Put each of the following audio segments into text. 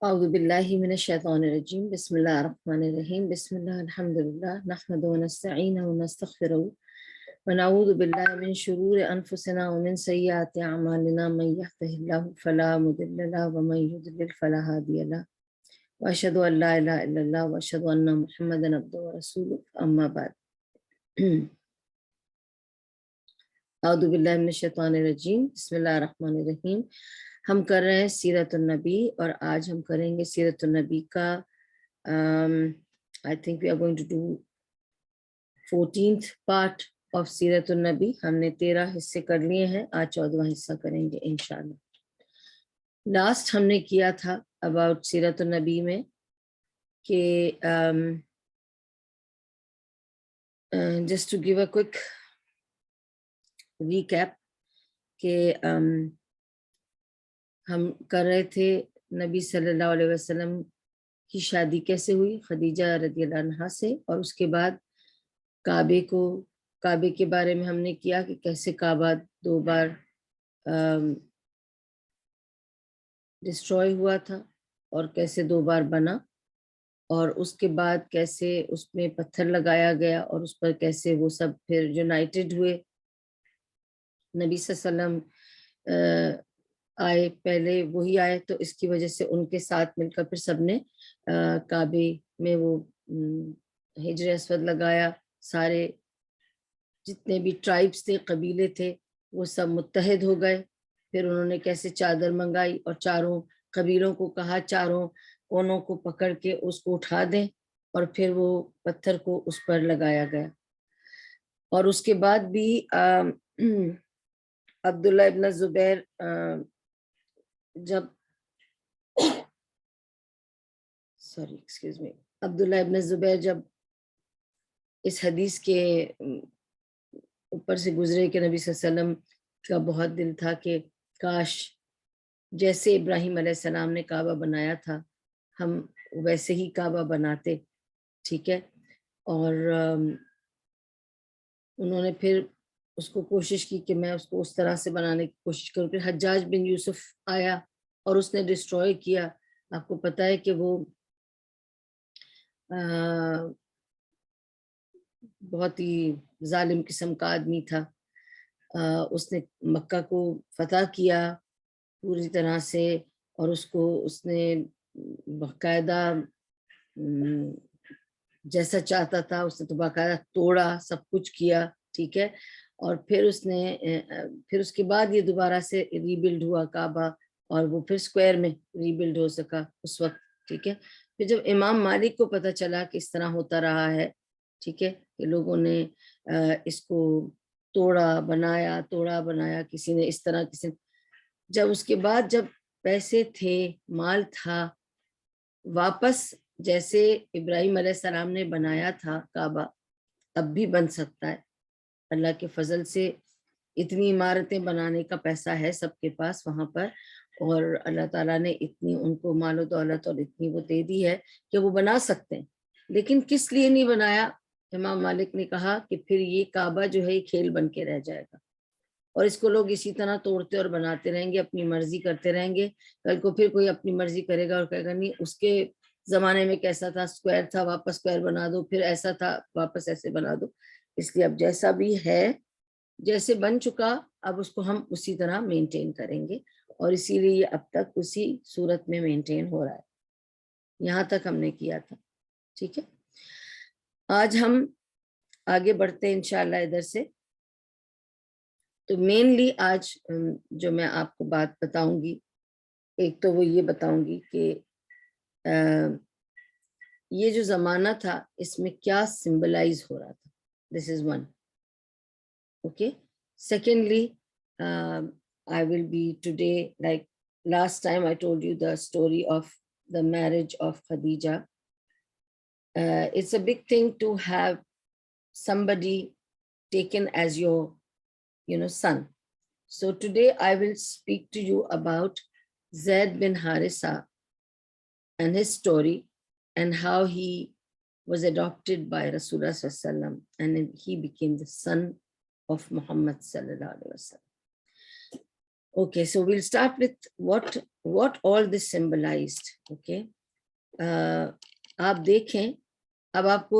اعوذ باللہ من الشیطان الرجیم بسم اللہ الرحمن الرحیم بسم اللہ الحمدللہ نحمد ونستعین ونستغفر ونعوذ باللہ من شرور انفسنا ومن سیئات اعمالنا من یهده اللہ فلا مضل له ومن یضلل فلا ہادی له واشهد ان لا الہ الا اللہ واشهد ان محمدا عبدہ ورسولہ اما بعد اعوذ باللہ من الشیطان الرجیم بسم اللہ الرحمن الرحیم۔ ہم کر رہے ہیں سیرت النبی اور آج ہم کریں گے سیرت النبی کا I think we are going to do 14th part of سیرت النبی۔ ہم نے 13 حصے کر لیے ہیں، آج 14واں حصہ کریں گے انشاءاللہ۔ لاسٹ ہم نے کیا تھا about سیرت النبی میں کہ just to give a quick recap کہ ہم کر رہے تھے نبی صلی اللہ علیہ وسلم کی شادی کیسے ہوئی خدیجہ رضی اللہ عنہا سے، اور اس کے بعد کعبے کے بارے میں ہم نے کیا کہ کیسے کعبہ 2 بار ڈسٹروائے ہوا تھا اور کیسے 2 بار بنا، اور اس کے بعد کیسے اس میں پتھر لگایا گیا اور اس پر کیسے وہ سب پھر یونائٹڈ ہوئے۔ نبی صلی اللہ علیہ وسلم آئے، پہلے وہی آئے تو اس کی وجہ سے ان کے ساتھ مل کر پھر سب نے کعبے میں وہ حجر اسود لگایا، سارے جتنے بھی ٹرائبس تھے، قبیلے تھے، وہ سب متحد ہو گئے۔ پھر انہوں نے کیسے چادر منگائی اور چاروں قبیلوں کو کہا چاروں کونوں کو پکڑ کے اس کو اٹھا دیں، اور پھر وہ پتھر کو اس پر لگایا گیا۔ اور اس کے بعد بھی عبداللہ ابن زبیر عبداللہ ابن زبیر جب اس حدیث کے اوپر سے گزرے کہ نبی صلی اللہ علیہ وسلم کا بہت دل تھا کہ کاش جیسے ابراہیم علیہ السلام نے کعبہ بنایا تھا ہم ویسے ہی کعبہ بناتے، ٹھیک ہے۔ اور انہوں نے پھر اس کو کوشش کی کہ میں اس کو اس طرح سے بنانے کی کوشش کروں۔ پھر حجاج بن یوسف آیا اور اس نے ڈسٹروائے کیا۔ آپ کو پتہ ہے کہ وہ بہت ہی ظالم قسم کا آدمی تھا۔ اس نے مکہ کو فتح کیا پوری طرح سے، اور اس نے باقاعدہ جیسا چاہتا تھا اس نے تو باقاعدہ توڑا، سب کچھ کیا، ٹھیک ہے۔ اور پھر اس کے بعد یہ دوبارہ سے ریبلڈ ہوا کعبہ، اور وہ پھر سکوائر میں ریبلڈ ہو سکا اس وقت، ٹھیک ہے۔ پھر جب امام مالک کو پتہ چلا کہ اس طرح ہوتا رہا ہے، ٹھیک ہے، کہ لوگوں نے اس کو توڑا بنایا، کسی نے اس طرح، کسی نے جب اس کے بعد جب پیسے تھے، مال تھا، واپس جیسے ابراہیم علیہ السلام نے بنایا تھا کعبہ اب بھی بن سکتا ہے اللہ کے فضل سے۔ اتنی عمارتیں بنانے کا پیسہ ہے سب کے پاس وہاں پر، اور اللہ تعالیٰ نے اتنی ان کو مال و دولت اور اتنی وہ دے دی ہے کہ وہ بنا سکتے ہیں۔ لیکن کس لیے نہیں بنایا؟ امام مالک نے کہا کہ پھر یہ کعبہ جو ہے یہ کھیل بن کے رہ جائے گا، اور اس کو لوگ اسی طرح توڑتے اور بناتے رہیں گے، اپنی مرضی کرتے رہیں گے۔ کل کو پھر کوئی اپنی مرضی کرے گا اور کہے گا نہیں اس کے زمانے میں کیسا تھا، سکوائر تھا واپس سکوائر بنا دو، پھر ایسا تھا واپس ایسے بنا دو۔ اس لیے اب جیسا بھی ہے، جیسے بن چکا، اب اس کو ہم اسی طرح مینٹین کریں گے، اور اسی لیے یہ اب تک اسی صورت میں مینٹین ہو رہا ہے۔ یہاں تک ہم نے کیا تھا، ٹھیک ہے۔ آج ہم آگے بڑھتے ہیں انشاءاللہ ادھر سے۔ تو مینلی آج جو میں آپ کو بات بتاؤں گی، ایک تو وہ یہ بتاؤں گی کہ یہ جو زمانہ تھا اس میں کیا سمبلائز ہو رہا تھا، this is one, okay. Secondly I will be today, like last time I told you the story of the marriage of Khadija. It's a big thing to have somebody taken as your son. So today I will speak to you about Zaid bin Harisa and his story, and how he was adopted by Rasulullah sallallahu alaihi wasallam, and then he became the son of Muhammad sallallahu alaihi wasallam. Okay, so we'll start with what all this symbolized. Okay, آپ دیکھیں, اب آپ کو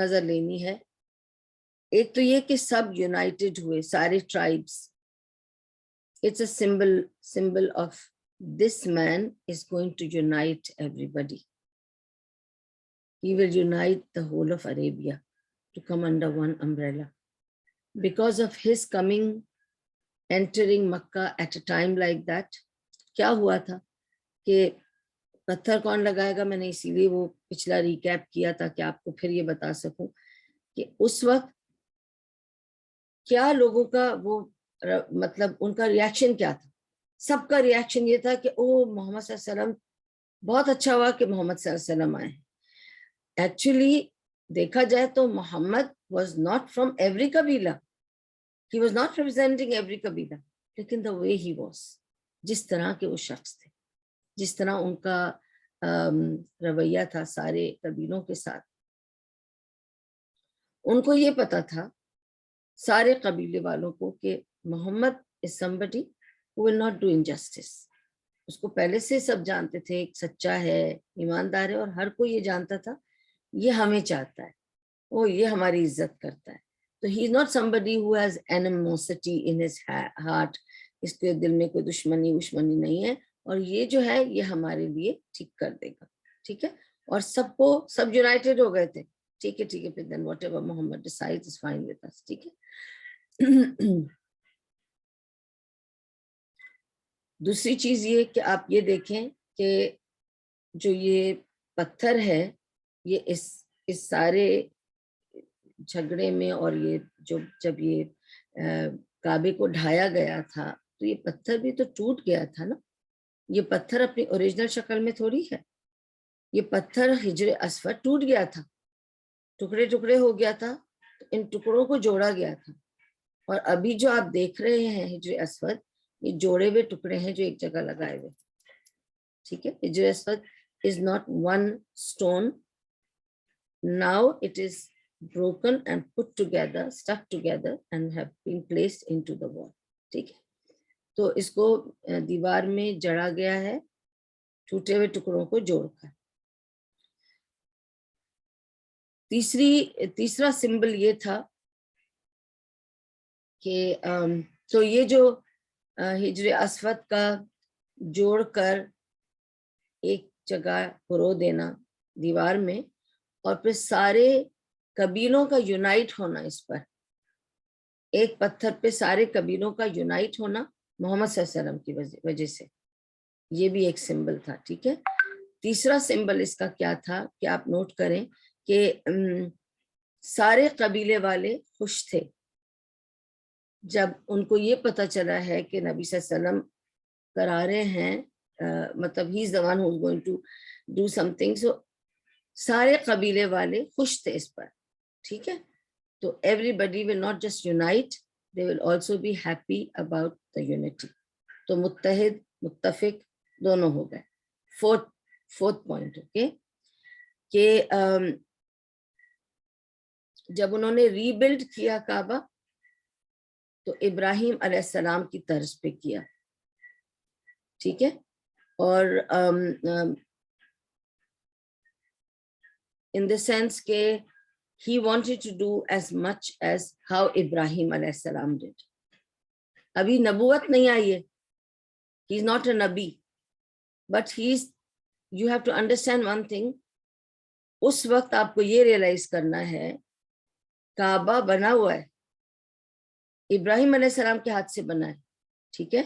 نظر لینی ہے. ایک تو یہ کہ سب یونائٹڈ ہوئے, سارے tribes. It's a symbol of this man is going to unite everybody. He will unite the whole of Arabia to come under one umbrella. Because of his coming, entering Makkah at a time like that, کیا ہوا تھا کہ پتھر کون لگائے گا, میں نے اسی لیے وہ پچھلا ریکیپ کیا تھا کہ آپ کو پھر یہ بتا سکوں کہ اس وقت کیا لوگوں کا وہ مطلب ان کا ریاکشن کیا تھا. سب کا ریاکشن یہ تھا کہ او محمد صلی اللہ علیہ وسلم, بہت اچھا ہوا کہ محمد صلی اللہ علیہ وسلم آئے. ایکچولی دیکھا جائے تو محمد واز ناٹ فرام ایوری قبیلہ, he was not representing every قبیلہ, لیکن دا وے ہی واز, جس طرح کے وہ شخص تھے, جس طرح ان کا رویہ تھا سارے قبیلوں کے ساتھ. ان کو یہ پتا تھا سارے قبیلے والوں کو کہ محمد is somebody who will not do injustice. اس کو پہلے سے سب جانتے تھے, ایک سچا ہے, ایماندار ہے, اور ہر کوئی یہ جانتا تھا یہ ہمیں چاہتا ہے, وہ یہ ہماری عزت کرتا ہے. تو he is not somebody who has animosity in his heart. اس کے دل میں کوئی دشمنی نہیں ہے, اور یہ جو ہے یہ ہمارے لیے ٹھیک کر دے گا. ٹھیک ہے, اور سب یونائٹڈ ہو گئے تھے. ٹھیک ہے پھر then whatever Muhammad decides is fine with us. ٹھیک ہے. دوسری چیز یہ کہ آپ یہ دیکھیں کہ جو یہ پتھر ہے, یہ اس سارے جھگڑے میں, اور یہ جب یہ کعبے کو ڈھایا گیا تھا تو یہ پتھر بھی تو ٹوٹ گیا تھا نا. یہ پتھر اپنی اوریجنل شکل میں تھوڑی ہے. یہ پتھر حجر اسود ٹوٹ گیا تھا, ٹکڑے ہو گیا تھا, ان ٹکڑوں کو جوڑا گیا تھا. اور ابھی جو آپ دیکھ رہے ہیں حجر اسود, یہ جوڑے ہوئے ٹکڑے ہیں جو ایک جگہ لگائے ہوئے. ٹھیک ہے, حجر اسود is not one stone. Now it is broken and put together, stuck together and have been placed into the wall. ٹھیک ہے, تو اس کو دیوار میں جڑا گیا ہے ٹوٹے ہوئے ٹکڑوں کو جوڑ کر. تیسرا سمبل یہ تھا کہ تو یہ جو حجر اسود کا جوڑ کر ایک جگہ پرو دینا دیوار میں, اور پھر سارے قبیلوں کا یونائٹ ہونا, اس پر ایک پتھر پہ سارے قبیلوں کا یونائٹ ہونا محمد صلی اللہ علیہ وسلم کی وجہ سے, یہ بھی ایک سمبل تھا. ٹھیک ہے. تیسرا سمبل اس کا کیا تھا کہ آپ نوٹ کریں کہ سارے قبیلے والے خوش تھے جب ان کو یہ پتا چلا ہے کہ نبی صلی اللہ علیہ وسلم کرا رہے ہیں, مطلب he is the one who is going to do something. So سارے قبیلے والے خوش تھے اس پر. ٹھیک ہے, تو everybody will not just unite, they will also be happy about the unity. تو متفق دونوں ہو گئے. فورتھ پوائنٹ, اوکے, کہ جب انہوں نے ری بلڈ کیا کعبہ تو ابراہیم علیہ السلام کی طرز پہ کیا. ٹھیک ہے, اور in the sense کہ he wanted to do as much as how Ibrahim علیہ السلام did. ابھی نبوت نہیں آئی ہے, he is not a nabi, but you have to understand one thing. اس وقت آپ کو یہ ریئلائز کرنا ہے کعبہ بنا ہوا ہے, ابراہیم علیہ السلام کے ہاتھ سے بنا ہے. ٹھیک ہے,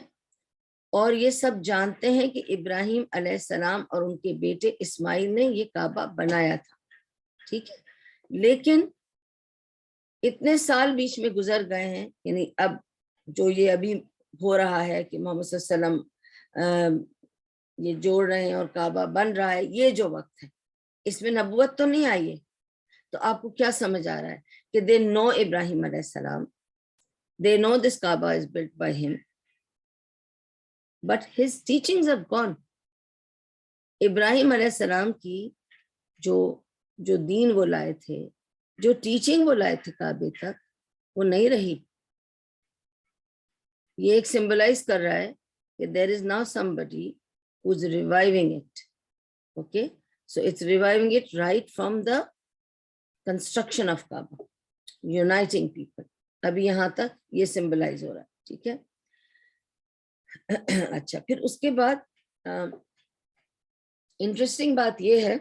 اور یہ سب جانتے ہیں کہ ابراہیم علیہ السلام اور ان کے بیٹے اسماعیل نے یہ کعبہ بنایا تھا. ٹھیک ہے, لیکن اتنے سال بیچ میں گزر گئے ہیں, یعنی اب جو یہ ابھی ہو رہا ہے کہ محمد صلی اللہ علیہ وسلم یہ جوڑ رہے ہیں اور کعبہ بن رہا ہے, یہ جو وقت ہے اس میں نبوت تو نہیں آئی ہے. تو آپ کو کیا سمجھ آ رہا ہے کہ they know ابراہیم علیہ السلام, they know this Kaaba is built by him, but his teachings have gone. ابراہیم علیہ السلام کی جو دین وہ لائے تھے, جو ٹیچنگ وہ لائے تھے کعبے تک, وہ نہیں رہی. یہ ایک سمبلائز کر رہا ہے کہ there is now somebody who's reviving it. Okay, so it's reviving it right from the construction of Kaaba, uniting people. ابھی یہاں تک یہ سمبلائز ہو رہا ہے. ٹھیک ہے. اچھا, پھر اس کے بعد انٹرسٹنگ بات یہ ہے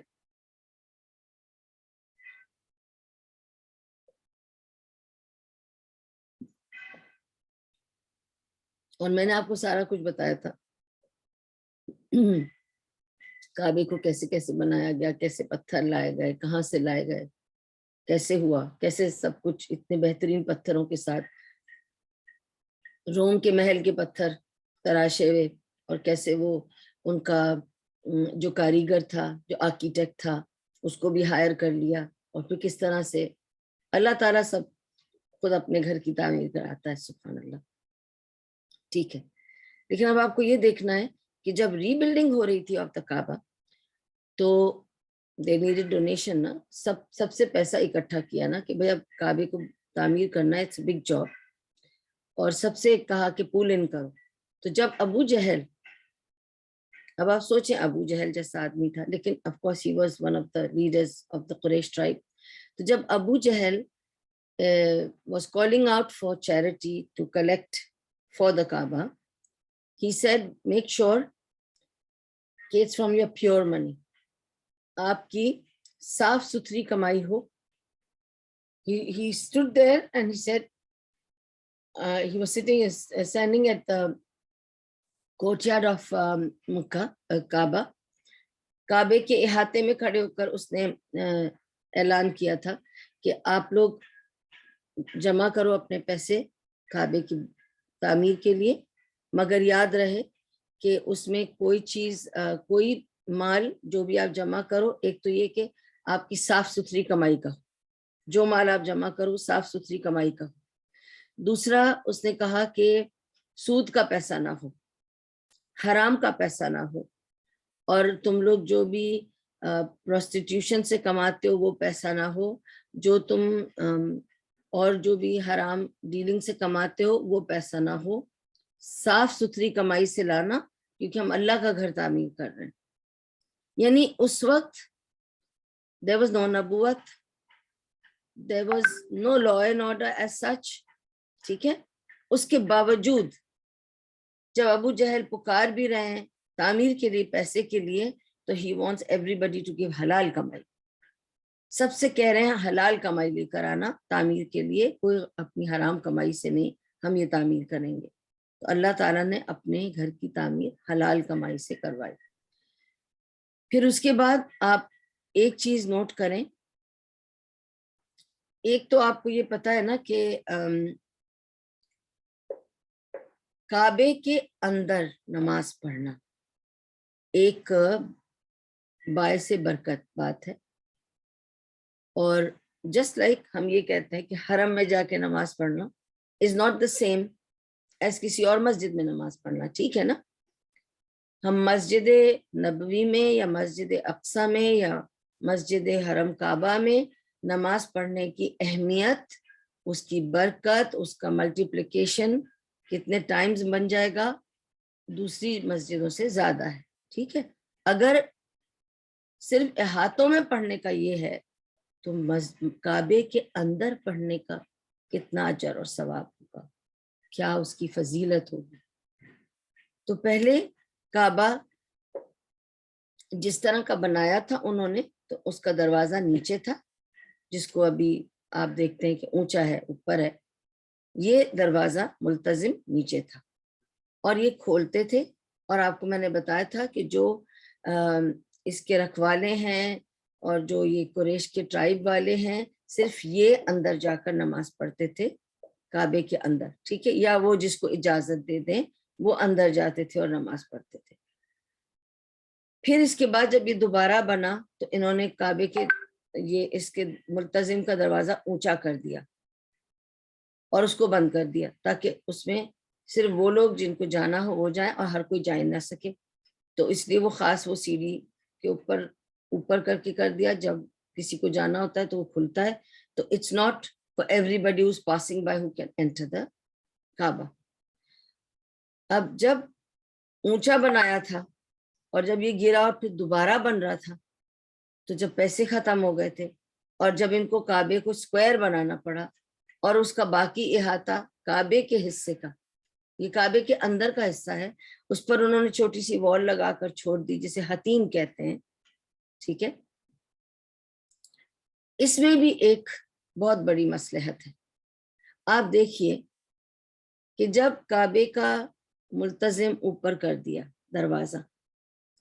اور میں نے آپ کو سارا کچھ بتایا تھا کعبے کو کیسے کیسے بنایا گیا, کیسے پتھر لائے گئے, کہاں سے لائے گئے, کیسے ہوا, کیسے سب کچھ اتنے بہترین پتھروں کے ساتھ, روم کے محل کے پتھر تراشے ہوئے, اور کیسے وہ ان کا جو کاریگر تھا, جو آرکیٹیکٹ تھا, اس کو بھی ہائر کر لیا, اور پھر کس طرح سے اللہ تعالیٰ سب خود اپنے گھر کی تعمیر کراتا ہے. سبحان اللہ. ٹھیک ہے, لیکن اب آپ کو یہ دیکھنا ہے کہ جب ری بلڈنگ ہو رہی تھی آف دا کعبہ تو دے نیڈڈ ڈونیشن نا, سب سے پیسہ اکٹھا کیا نا کہ بھئی اب کعبے کو تعمیر کرنا ہے, اٹس بگ جاب, اور سب سے کہا کہ پول ان کرو. تو جب ابو جہل, اب آپ سوچیں ابو جہل جیسا آدمی تھا, لیکن of course he was one of the leaders of the Quraysh tribe. تو جب ابو جہل was calling out for charity to collect for the Kaaba, he said make sure it's from your pure money, آپ کی صاف ستھری کمائی ہو. He stood there and he said he was standing at the courtyard of Makkah, Kaaba. کعبے کے احاطے میں کھڑے ہو کر اس نے اعلان کیا تھا کہ آپ لوگ جمع کرو اپنے پیسے کعبے کی تعمیر کے لیے, مگر یاد رہے کہ اس میں کوئی چیز, کوئی مال جو بھی آپ جمع کرو, ایک تو یہ کہ آپ کی صاف ستھری کمائی کا ہو, جو مال آپ جمع کرو صاف ستھری کمائی کا ہو. دوسرا اس نے کہا کہ سود کا پیسہ نہ ہو, حرام کا پیسہ نہ ہو, اور تم لوگ جو بھی پروسٹیٹیوشن سے کماتے ہو وہ پیسہ نہ ہو, جو تم اور جو بھی حرام ڈیلنگ سے کماتے ہو وہ پیسہ نہ ہو, صاف ستھری کمائی سے لانا, کیونکہ ہم اللہ کا گھر تعمیر کر رہے ہیں. یعنی اس وقت there was no نبوت, there was no law and order as such. ٹھیک ہے. اس کے باوجود جب ابو جہل پکار بھی رہے ہیں تعمیر کے لیے پیسے کے لیے, تو he wants everybody to give حلال کمائی. سب سے کہہ رہے ہیں حلال کمائی لے کر آنا تعمیر کے لیے, کوئی اپنی حرام کمائی سے نہیں ہم یہ تعمیر کریں گے. تو اللہ تعالیٰ نے اپنے گھر کی تعمیر حلال کمائی سے کروائی. پھر اس کے بعد آپ ایک چیز نوٹ کریں, ایک تو آپ کو یہ پتا ہے نا کہ کعبے کے اندر نماز پڑھنا ایک باعث برکت بات ہے, اور جسٹ لائک ہم یہ کہتے ہیں کہ حرم میں جا کے نماز پڑھنا is not the same as کسی اور مسجد میں نماز پڑھنا. ٹھیک ہے نا. ہم مسجد نبوی میں یا مسجد اقصی میں یا مسجد حرم کعبہ میں نماز پڑھنے کی اہمیت, اس کی برکت, اس کا ملٹیپلیکیشن کتنے ٹائمز بن جائے گا دوسری مسجدوں سے زیادہ ہے. ٹھیک ہے. اگر صرف احاطوں میں پڑھنے کا یہ ہے تو کعبے کے اندر پڑھنے کا کتنا اجر اور ثواب ہوگا, کیا اس کی فضیلت ہوگی. تو پہلے کعبہ جس طرح کا بنایا تھا انہوں نے, تو اس کا دروازہ نیچے تھا, جس کو ابھی آپ دیکھتے ہیں کہ اونچا ہے, اوپر ہے. یہ دروازہ ملتزم نیچے تھا, اور یہ کھولتے تھے. اور آپ کو میں نے بتایا تھا کہ جو اس کے رکھوالے ہیں اور جو یہ قریش کے ٹرائب والے ہیں, صرف یہ اندر جا کر نماز پڑھتے تھے کعبے کے اندر. ٹھیک ہے. یا وہ جس کو اجازت دے دیں وہ اندر جاتے تھے اور نماز پڑھتے تھے. پھر اس کے بعد جب یہ دوبارہ بنا تو انہوں نے کعبے کے یہ اس کے ملتزم کا دروازہ اونچا کر دیا اور اس کو بند کر دیا, تاکہ اس میں صرف وہ لوگ جن کو جانا ہو وہ جائیں اور ہر کوئی جا نہ سکے. تو اس لیے وہ خاص وہ سیڑھی کے اوپر کر کے کر دیا, جب کسی کو جانا ہوتا ہے تو وہ کھلتا ہے. تو it's not for everybody who's passing by who can enter the Kaaba. اب جب اونچا بنایا تھا اور جب یہ گرا اور پھر دوبارہ بن رہا تھا، تو جب پیسے ختم ہو گئے تھے اور جب ان کو کعبے کو اسکوائر بنانا پڑا اور اس کا باقی احاطہ کعبے کے حصے کا، یہ کعبے کے اندر کا حصہ ہے، اس پر انہوں نے چھوٹی سی وال لگا کر چھوڑ دی جسے حتیم کہتے ہیں، ٹھیک ہے. اس میں بھی ایک بہت بڑی مصلحت ہے. آپ دیکھیے کہ جب کعبے کا ملتزم اوپر کر دیا دروازہ،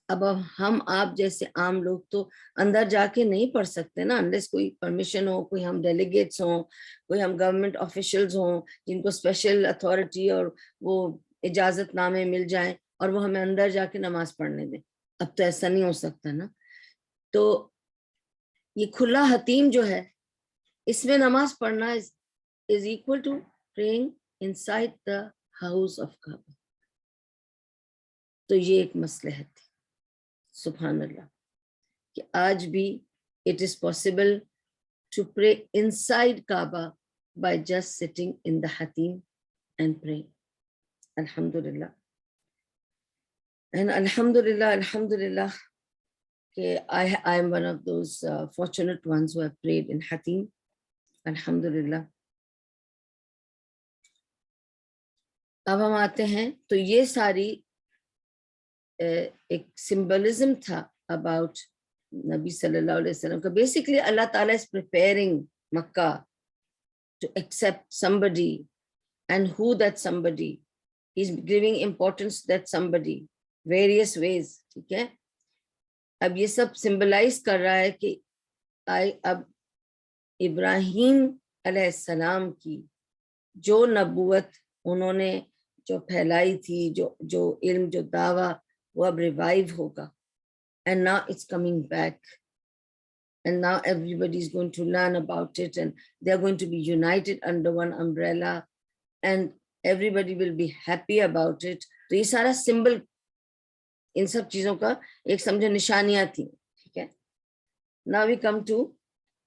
اب ہم آپ جیسے عام لوگ تو اندر جا کے نہیں پڑھ سکتے نا، انلیس کوئی پرمیشن ہو، کوئی ہم ڈیلیگیٹس ہوں، کوئی ہم گورنمنٹ آفیشلز ہوں جن کو اسپیشل اتھارٹی اور وہ اجازت نامے مل جائیں اور وہ ہمیں اندر جا کے نماز پڑھنے دیں. اب تو ایسا نہیں ہو سکتا نا. تو یہ کھلا حتیم جو ہے، اس میں نماز پڑھنا is equal to praying inside the house of Kaaba. تو یہ ایک مصلحت تھی. سبحان اللہ کہ آج بھی it is possible to pray inside Kaaba by just sitting in the hatim and praying. Alhamdulillah. And Alhamdulillah کہ I am one of those fortunate ones who have prayed in hatim. Alhamdulillah. اب ہم آتے ہیں تو یہ ساری ایک symbolism تھا اباؤٹ نبی صلی اللہ علیہ وسلم کا. بیسکلی اللہ تعالیٰ is preparing Makkah to accept somebody, and who that somebody, he's giving importance to that somebody various ways. ٹھیک ہے. اب یہ سب سمبلائز کر رہا ہے کہ اب ابراہیم علیہ السلام کی جو نبوت انہوں نے جو پھیلائی تھی، جو علم، جو دعویٰ، وہ اب ریوائیو ہوگا. And now it's coming back. And now everybody is going to learn about it, and they are going to be united under one umbrella, and everybody will be happy about it. تو یہ سارا symbol ان سب چیزوں کا ایک سمجھو نشانیاں تھیں. ٹھیک ہے. Now we come to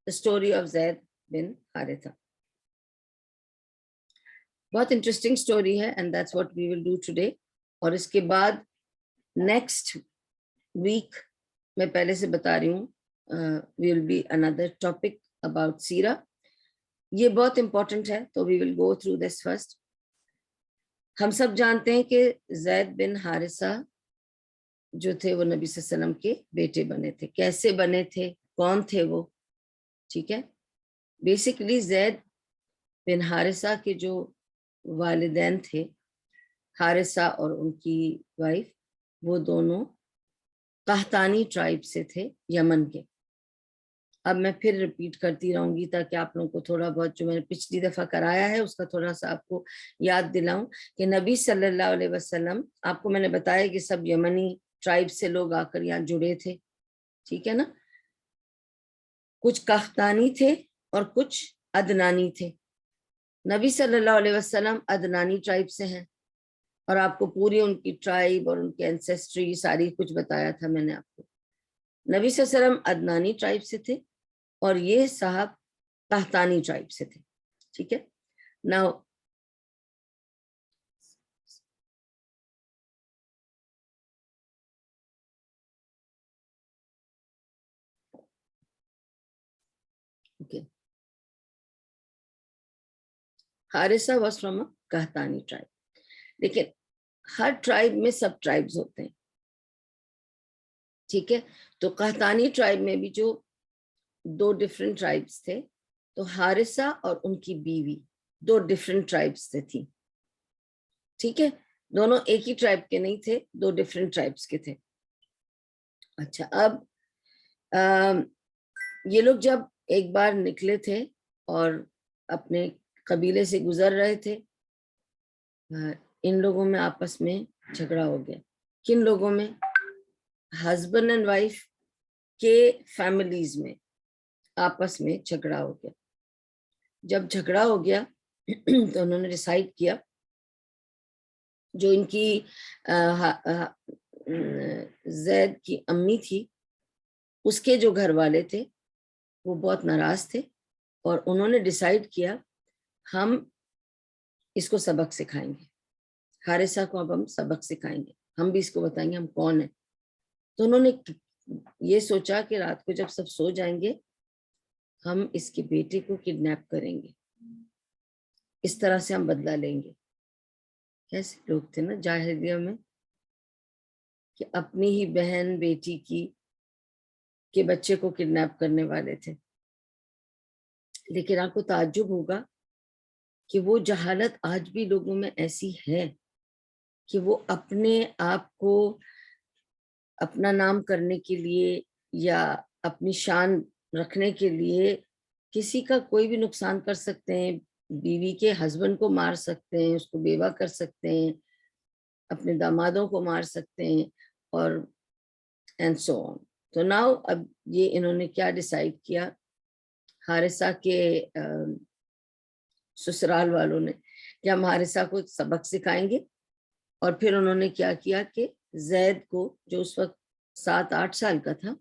the story of Zaid bin Haritha. بہت انٹرسٹنگ اسٹوری ہے and that's what we will do today. اور اس کے بعد نیکسٹ ویک میں پہلے سے بتا رہی ہوں we will be another topic about سیرہ. یہ بہت امپورٹنٹ ہے تو we will go through this first. ہم سب جانتے ہیں کہ زید بن حارثہ جو تھے وہ نبی صلی اللہ علیہ وسلم کے بیٹے بنے تھے. کیسے بنے تھے، کون تھے وہ؟ ٹھیک ہے. بیسیکلی زید بن حارثہ کے جو والدین تھے، حارثہ اور ان کی وائف، وہ دونوں قحطانی ٹرائب سے تھے، یمن کے. اب میں پھر ریپیٹ کرتی رہوں گی تاکہ آپ لوگوں کو تھوڑا بہت جو میں نے پچھلی دفعہ کرایا ہے اس کا تھوڑا سا آپ کو یاد دلاؤں کہ نبی صلی اللہ علیہ وسلم، آپ کو میں نے بتایا کہ سب یمنی ٹرائب سے لوگ آ کر یہاں جڑے تھے. ٹھیک ہے نا. کچھ قحطانی تھے اور کچھ عدنانی تھے. نبی صلی اللہ علیہ وسلم عدنانی ٹرائب سے ہیں، اور آپ کو پوری ان کی ٹرائب اور ان کی اینسیسٹری ساری کچھ بتایا تھا میں نے آپ کو. نبی صلی اللہ علیہ وسلم عدنانی ٹرائب سے تھے اور یہ صاحب قحطانی ٹرائب سے تھے. ٹھیک ہے. Now okay, Haritha was from Qahtani tribe. لیکن ہر ٹرائب میں سب ٹرائبز ہوتے ہیں. ٹھیک ہے. تو قحطانی ٹرائب میں بھی جو دو ڈفرینٹ ٹرائبس تھے، تو حارثہ اور ان کی بیوی دو ڈفرینٹ ٹرائبس سے تھی. ٹھیک ہے. دونوں ایک ہی ٹرائب کے نہیں تھے، دو ڈفرینٹ ٹرائبس کے تھے. اچھا، اب یہ لوگ جب ایک بار نکلے تھے اور اپنے قبیلے سے گزر رہے تھے، ان لوگوں میں آپس میں جھگڑا ہو گیا. کن لوگوں میں؟ ہسبینڈ اینڈ وائف کے فیملیز میں آپس میں جھگڑا ہو گیا. جب جھگڑا ہو گیا تو انہوں نے ڈیسائیڈ کیا، جو ان کی زید کی امی تھی، اس کے جو گھر والے تھے وہ بہت ناراض تھے، اور انہوں نے ڈیسائیڈ کیا ہم اس کو سبق سکھائیں گے، حارثہ کو اب ہم سبق سکھائیں گے, ہم بھی اس کو بتائیں گے ہم کون ہیں. تو انہوں نے یہ سوچا کہ رات کو جب سب سو جائیں گے ہم اس کے بیٹے کو کڈنیپ کریں گے, اس طرح سے ہم بدلہ لیں گے. کیسے لوگ تھے نا جاہلیہ میں, کہ اپنی ہی بہن بیٹی کے بچے کو کڈنیپ کرنے والے تھے. لیکن آپ کو تعجب ہوگا کہ وہ جہالت آج بھی لوگوں میں ایسی ہے کہ وہ اپنے آپ کو اپنا نام کرنے کے لیے یا اپنی شان رکھنے کے لیے کسی کا کوئی بھی نقصان کر سکتے ہیں, بیوی کے ہسبینڈ کو مار سکتے ہیں, اس کو بیوہ کر سکتے ہیں, اپنے دامادوں کو مار سکتے ہیں, اور اینڈ سو آن. تو ناؤ اب یہ انہوں نے کیا ڈیسائیڈ کیا, حارثہ کے سسرال والوں نے, کہ ہم حارثہ کو سبق سکھائیں گے. اور پھر انہوں نے کیا کیا کہ زید کو, جو اس وقت 7-8 سال کا تھا,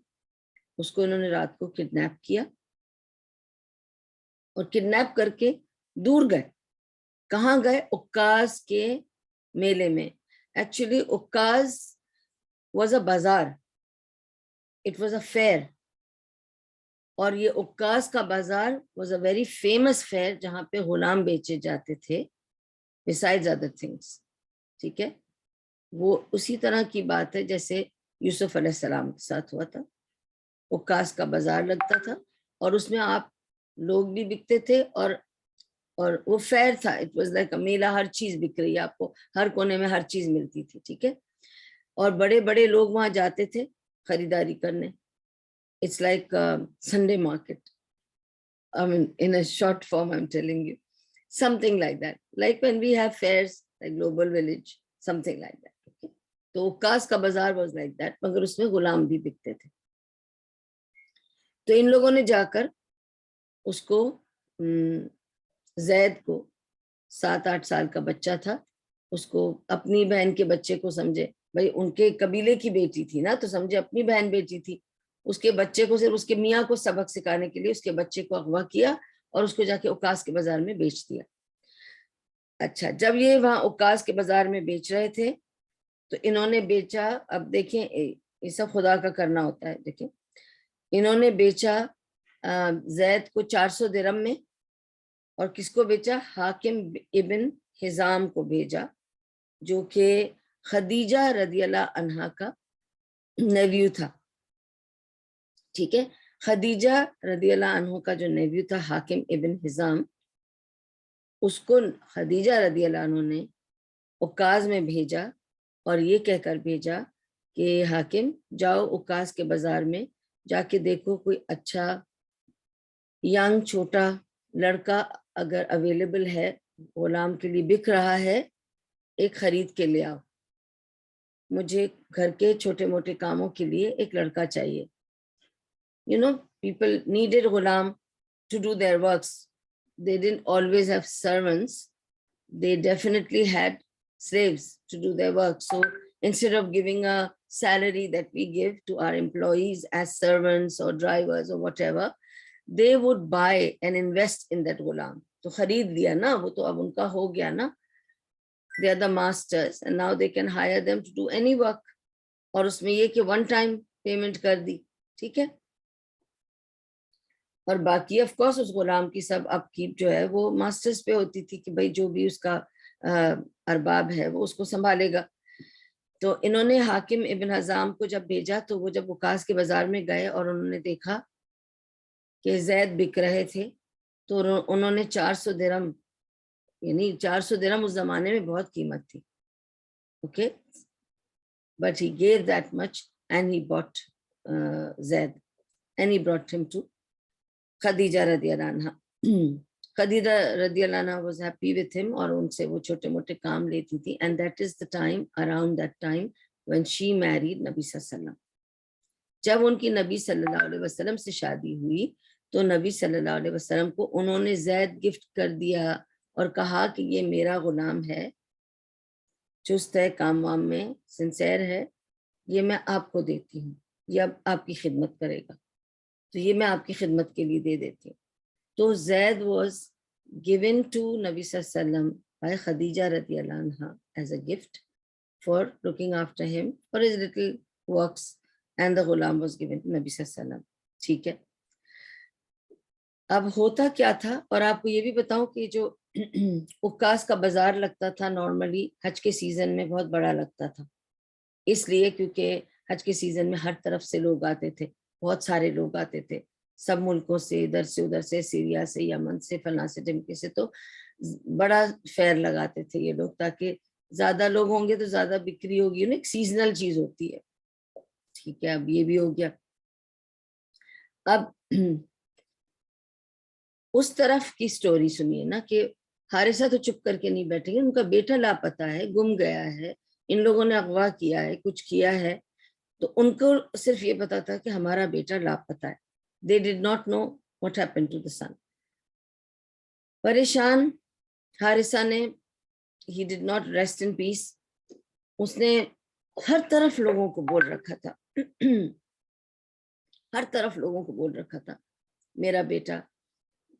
اس کو انہوں نے رات کو کڈنیپ کیا اور کڈنیپ کر کے دور گئے. کہاں گئے؟ عکاظ کے میلے میں. ایکچولی عکاظ واز اے بازار, اٹ واز اے فیئر. اور یہ عکاظ کا بازار was a very famous fair جہاں پہ غلام بیچے جاتے تھے besides other things. ٹھیک ہے, وہ اسی طرح کی بات ہے جیسے یوسف علیہ السلام کے ساتھ ہوا تھا. عکاظ کا بازار لگتا تھا اور اس میں آپ لوگ بھی بکتے تھے, اور وہ فیئر تھا. اٹ واز لائک میلہ, ہر چیز بک رہی ہے, آپ کو ہر کونے میں ہر چیز ملتی تھی. ٹھیک ہے, اور بڑے بڑے لوگ وہاں جاتے تھے خریداری کرنے. It's like Sunday market. I mean, in a short form, I'm telling you. Something like that. Like when we have fairs, like Global Village, something like that. Okay? تو عکاظ کا بازار was like that, مگر اس میں غلام بھی بکتے تھے. تو ان لوگوں نے جا کر اس کو, زید کو 7-8 سال کا بچہ تھا, اس کو اپنی بہن کے بچے کو سمجھے, بھائی ان کے قبیلے کی بیٹی تھی نا, تو سمجھے اپنی بہن بیٹی تھی. اس کے بچے کو, صرف اس کے میاں کو سبق سکھانے کے لیے اس کے بچے کو اغوا کیا اور اس کو جا کے عکاظ کے بازار میں بیچ دیا. اچھا, جب یہ وہاں عکاظ کے بازار میں بیچ رہے تھے تو انہوں نے بیچا, اب دیکھیں یہ سب خدا کا کرنا ہوتا ہے. دیکھیں انہوں نے بیچا زید کو 400 درہم میں, اور کس کو بیچا؟ حاکم ابن حزام کو بھیجا, جو کہ خدیجہ رضی اللہ عنہا کا نیویو تھا. ٹھیک ہے, خدیجہ رضی اللہ عنہ کا جو نیویو تھا حاکم ابن حزام, اس کو خدیجہ رضی اللہ عنہ نے عکاظ میں بھیجا اور یہ کہہ کر بھیجا کہ حاکم جاؤ عکاظ کے بازار میں جا کے دیکھو کوئی اچھا ینگ چھوٹا لڑکا اگر اویلیبل ہے, غلام کے لیے بک رہا ہے, ایک خرید کے لے آؤ, مجھے گھر کے چھوٹے موٹے کاموں کے لیے ایک لڑکا چاہیے. You know, people needed ghulam to do their works. They didn't always have servants. They definitely had slaves to do their work. So instead of giving a salary that we give to our employees as servants or drivers or whatever, they would buy and invest in that ghulam. تو خرید لیا نا, وہ تو اب ان کا ہو گیا نا. They are the masters and now they can hire them to do any work. اور اس میں یہ کہ one time payment کر دی. ٹھیک ہے, اور باقی آف کورس اس غلام کی سب اپ کیپ جو ہے وہ ماسٹرز پہ ہوتی تھی کہ بھائی جو بھی اس کا ارباب ہے وہ اس کو سنبھالے گا. تو انہوں نے حاکم ابن حزام کو جب بھیجا تو وہ جب عکاظ کے بازار میں گئے اور انہوں نے دیکھا کہ زید بک رہے تھے, تو انہوں نے 400 درہم, یعنی 400 درہم اس زمانے میں بہت قیمت تھی. Okay, but he gave that much and he bought Zaid and he brought him to Khadija رضی اللہ عنہ. خدیجہ رضی اللہ عنہ was happy with him, اور ان سے وہ چھوٹے موٹے کام لیتی تھی. And that is the time, around that time when she married نبی صلی اللہ علیہ وسلم. جب ان کی نبی صلی اللہ علیہ وسلم سے شادی ہوئی تو نبی صلی اللہ علیہ وسلم کو انہوں نے زید گفٹ کر دیا اور کہا کہ یہ میرا غلام ہے, چست ہے, کام وام میں سنسیر ہے, یہ میں آپ کو دیتی ہوں, یہ اب آپ کی خدمت کرے گا, تو یہ میں آپ کی خدمت کے لیے دے دیتی ہوں. تو زید واز given to نبی صلی اللہ علیہ وسلم by Khadija radiallahu anha as a gift for looking after him for his little works, and the ghulam was given to Nabi sallallahu alaihi wasallam. ٹھیک ہے. اب ہوتا کیا تھا, اور آپ کو یہ بھی بتاؤں کہ جو عکاس کا بازار لگتا تھا نارملی حج کے سیزن میں بہت بڑا لگتا تھا, اس لیے کیونکہ حج کے سیزن میں ہر طرف سے لوگ آتے تھے, بہت سارے لوگ آتے تھے سب ملکوں سے, ادھر سے ادھر سے, سیریا سے, یمن سے, فلاں سے, ڈمکے سے, تو بڑا فیر لگاتے تھے یہ لوگ, تاکہ زیادہ لوگ ہوں گے تو زیادہ بکری ہوگی, نا ایک سیزنل چیز ہوتی ہے. ٹھیک ہے, اب یہ بھی ہو گیا. اب اس طرف کی سٹوری سنیے نا, کہ حارثہ تو چپ کر کے نہیں بیٹھے گے, ان کا بیٹا لاپتہ ہے, گم گیا ہے, ان لوگوں نے اغوا کیا ہے, کچھ کیا ہے, تو ان کو صرف یہ پتا تھا کہ ہمارا بیٹا لاپتہ ہے. They did not know what happened to the son. پریشان حارثہ نے, he did not rest in peace. اس نے ہر طرف لوگوں کو بول رکھا تھا, ہر طرف لوگوں کو بول رکھا تھا میرا بیٹا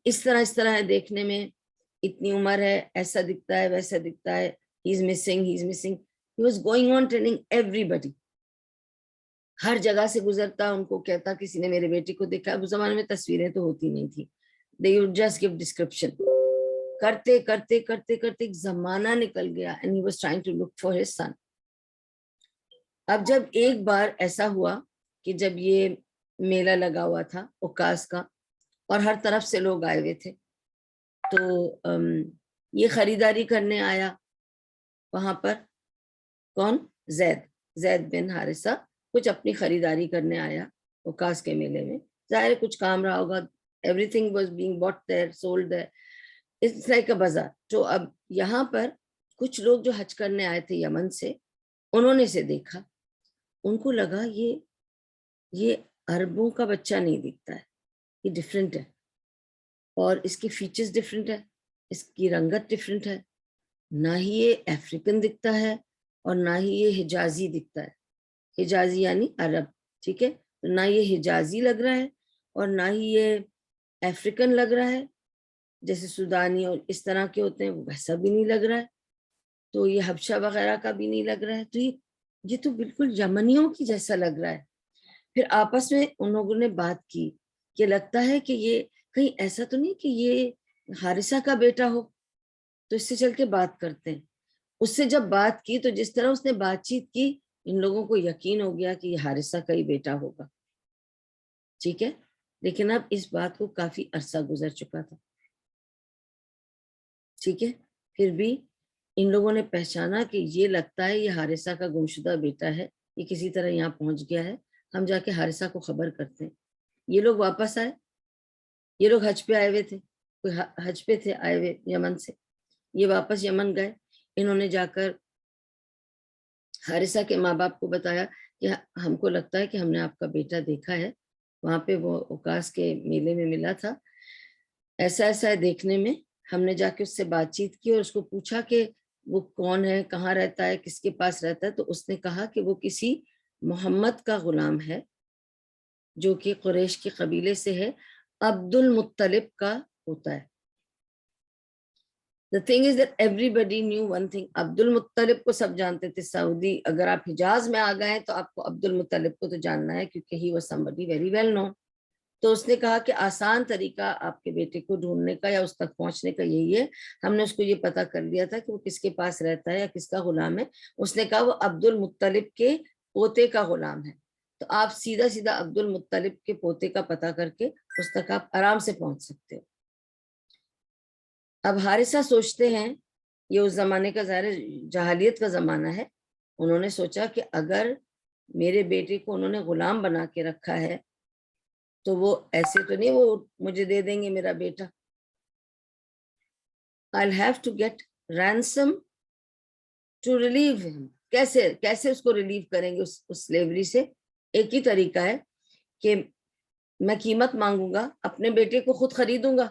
اس طرح ہے, دیکھنے میں اتنی عمر ہے, ایسا دکھتا ہے, ویسا دکھتا ہے, he is missing, he is missing. He was going on telling everybody. ہر جگہ سے گزرتا ان کو کہتا کسی نے میرے بیٹے کو دیکھا. اس زمانے میں تصویریں تو ہوتی نہیں تھی, they would just give description. کرتے کرتے کرتے کرتے ایک زمانہ نکل گیا, and he was trying to look for his son. اب جب ایک بار ایسا ہوا کہ جب یہ میلہ لگا ہوا تھا عکاس کا, اور ہر طرف سے لوگ آئے ہوئے تھے, تو یہ خریداری کرنے آیا وہاں پر. کون؟ زید بن حارثہ کچھ اپنی خریداری کرنے آیا عکاس کے میلے میں. ظاہر کچھ کام رہا ہوگا, everything was being bought there, sold there. It's like a bazaar. تو اب یہاں پر کچھ لوگ جو حج کرنے آئے تھے یمن سے, انہوں نے اسے دیکھا, ان کو لگا یہ عربوں کا بچہ نہیں دکھتا ہے, یہ ڈفرینٹ ہے, اور اس کے فیچرز ڈفرینٹ ہے, اس کی رنگت ڈفرینٹ ہے, نہ ہی یہ افریقن دکھتا ہے اور نہ ہی یہ حجازی دکھتا ہے. حجازی یعنی عرب, ٹھیک ہے, نہ یہ حجازی لگ رہا ہے اور نہ ہی یہ افریقن لگ رہا ہے, جیسے سودانی اور اس طرح کے ہوتے ہیں ویسا بھی نہیں لگ رہا ہے, تو یہ حبشہ وغیرہ کا بھی نہیں لگ رہا ہے, تو یہ تو بالکل یمنیوں کی جیسا لگ رہا ہے. پھر آپس میں ان لوگوں نے بات کی کہ لگتا ہے کہ یہ کہیں ایسا تو نہیں کہ یہ حارثہ کا بیٹا ہو, تو اس سے چل کے بات کرتے ہیں. اس سے جب بات کی تو جس طرح اس نے بات چیت کی, ان لوگوں کو یقین ہو گیا کہ یہ حارثہ کا ہی بیٹا ہوگا. ٹھیک ہے, لیکن اب اس بات کو کافی عرصہ گزر چکا تھا. ٹھیک ہے, پھر بھی ان لوگوں نے پہچانا کہ یہ لگتا ہے یہ حارثہ کا گمشدہ بیٹا ہے, یہ کسی طرح یہاں پہنچ گیا ہے, ہم جا کے حارثہ کو خبر کرتے ہیں. یہ لوگ واپس آئے, یہ لوگ حج پہ آئے ہوئے تھے, کوئی حج پہ تھے آئے ہوئے یمن سے, یہ واپس یمن گئے. انہوں نے جا کر حارثہ کے ماں باپ کو بتایا کہ ہم کو لگتا ہے کہ ہم نے آپ کا بیٹا دیکھا ہے, وہاں پہ وہ عکاس کے میلے میں ملا تھا, ایسا ایسا ہے دیکھنے میں. ہم نے جا کے اس سے بات چیت کی اور اس کو پوچھا کہ وہ کون ہے, کہاں رہتا ہے, کس کے پاس رہتا ہے, تو اس نے کہا کہ وہ کسی محمد کا غلام ہے جو کہ قریش کے قبیلے سے ہے, عبد المطلب کا ہوتا ہے. The thing is that everybody knew one thing. عبد المطلب کو سب جانتے تھے. سعودی اگر آپ حجاز میں آ گئے تو آپ کو عبد المطلب کو تو جاننا ہے, کیونکہ he was somebody very well known. تو اس نے کہا کہ آسان طریقہ آپ کے بیٹے کو ڈھونڈنے کا یا اس تک پہنچنے کا یہی ہے, ہم نے اس کو یہ پتا کر لیا تھا کہ وہ کس کے پاس رہتا ہے یا کس کا غلام ہے. اس نے کہا وہ عبد المطلب کے پوتے کا غلام ہے, تو آپ سیدھا سیدھا عبد المطلب کے پوتے کا پتا کر کے اس تک آپ آرام سے پہنچ سکتے ہو. اب حارثہ سوچتے ہیں, یہ اس زمانے کا ظاہر جہالیت کا زمانہ ہے, انہوں نے سوچا کہ اگر میرے بیٹے کو انہوں نے غلام بنا کے رکھا ہے تو وہ ایسے تو نہیں وہ مجھے دے دیں گے میرا بیٹا. I'll have to get ransom to relieve him. کیسے اس کو ریلیو کریں گے اس سلیوری سے؟ ایک ہی طریقہ ہے کہ میں قیمت مانگوں گا, اپنے بیٹے کو خود خریدوں گا.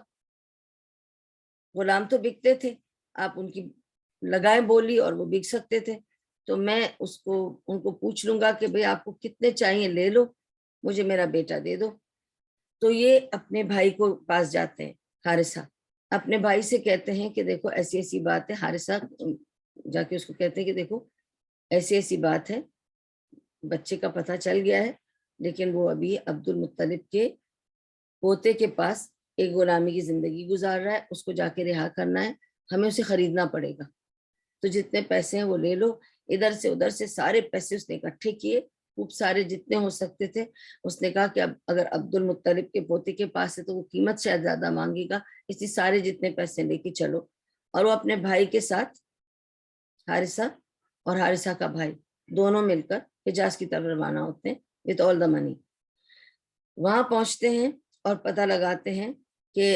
غلام تو بکتے تھے, آپ ان کی لگائیں بولی اور وہ بک سکتے تھے, تو میں ان کو پوچھ لوں گا کہ بھئی آپ کو کتنے چاہیے لے لو, مجھے میرا بیٹا دے دو. تو یہ اپنے بھائی کو پاس جاتے ہیں حارثہ, اپنے بھائی سے کہتے ہیں کہ دیکھو ایسی ایسی بات ہے، حارثہ جا کے اس کو کہتے ہیں کہ دیکھو ایسی ایسی بات ہے، بچے کا پتہ چل گیا ہے، لیکن وہ ابھی عبد المطلب کے پوتے کے پاس ایک غلامی کی زندگی گزار رہا ہے، اس کو جا کے رہا کرنا ہے، ہمیں اسے خریدنا پڑے گا، تو جتنے پیسے ہیں وہ لے لو۔ ادھر سے ادھر سے سارے پیسے اس نے اکٹھے کیے، خوب سارے جتنے ہو سکتے تھے۔ اس نے کہا کہ اب اگر عبد المطلب کے پوتے کے پاس ہے تو وہ قیمت شاید زیادہ مانگے گا، اس لیے سارے جتنے پیسے لے کے چلو۔ اور وہ اپنے بھائی کے ساتھ، حارثہ اور حارثہ کا بھائی دونوں مل کر حجاز کی طرف روانہ ہوتے ہیں وتھ آل دا منی۔ وہاں پہنچتے ہیں اور پتہ لگاتے ہیں کہ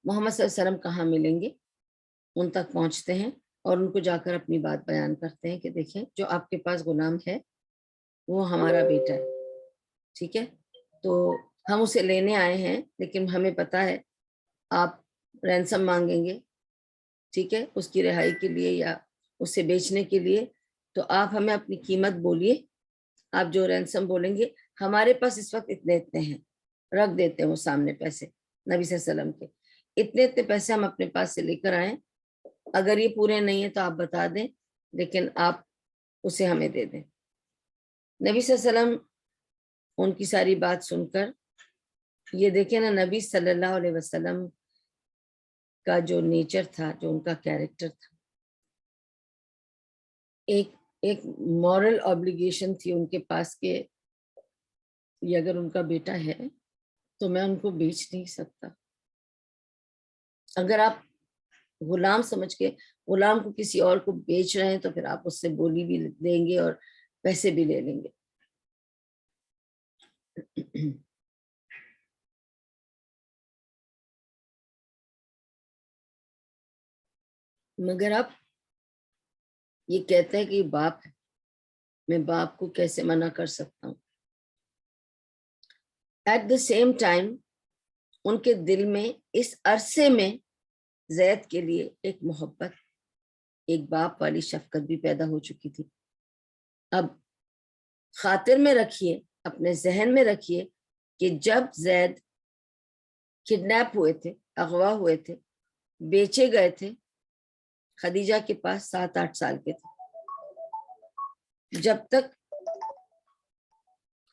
محمد صلی اللہ علیہ وسلم کہاں ملیں گے، ان تک پہنچتے ہیں اور ان کو جا کر اپنی بات بیان کرتے ہیں کہ دیکھیں جو آپ کے پاس غلام ہے وہ ہمارا بیٹا ہے، ٹھیک ہے، تو ہم اسے لینے آئے ہیں، لیکن ہمیں پتا ہے آپ رینسم مانگیں گے، ٹھیک ہے، اس کی رہائی کے لیے یا اسے بیچنے کے لیے، تو آپ ہمیں اپنی قیمت بولیے، آپ جو رینسم بولیں گے، ہمارے پاس اس وقت اتنے اتنے ہیں، رکھ دیتے ہیں وہ سامنے پیسے نبی صلی اللہ علیہ وسلم کے، اتنے اتنے پیسے ہم اپنے پاس سے لے کر آئیں، اگر یہ پورے نہیں ہیں تو آپ بتا دیں، لیکن آپ اسے ہمیں دے دیں۔ نبی صلی اللہ علیہ وسلم ان کی ساری بات سن کر، یہ دیکھیں نا، نبی صلی اللہ علیہ وسلم کا جو نیچر تھا، جو ان کا کیریکٹر تھا، ایک مورل آبلیگیشن تھی ان کے پاس کہ یہ اگر ان کا بیٹا ہے تو میں ان کو بیچ نہیں سکتا۔ اگر آپ غلام سمجھ کے غلام کو کسی اور کو بیچ رہے ہیں تو پھر آپ اس سے بولی بھی دیں گے اور پیسے بھی لے لیں گے۔ مگر آپ یہ کہتے ہیں کہ یہ باپ ہے، میں باپ کو کیسے منع کر سکتا ہوں؟ ایٹ دا سیم ٹائم ان کے دل میں اس عرصے میں زید کے لیے ایک محبت، ایک باپ والی شفقت بھی پیدا ہو چکی تھی۔ اب خاطر میں رکھیے، اپنے ذہن میں رکھیے کہ جب زید کڈنیپ ہوئے تھے، اغوا ہوئے تھے، بیچے گئے تھے، خدیجہ کے پاس 7-8 سال کے تھے۔ جب تک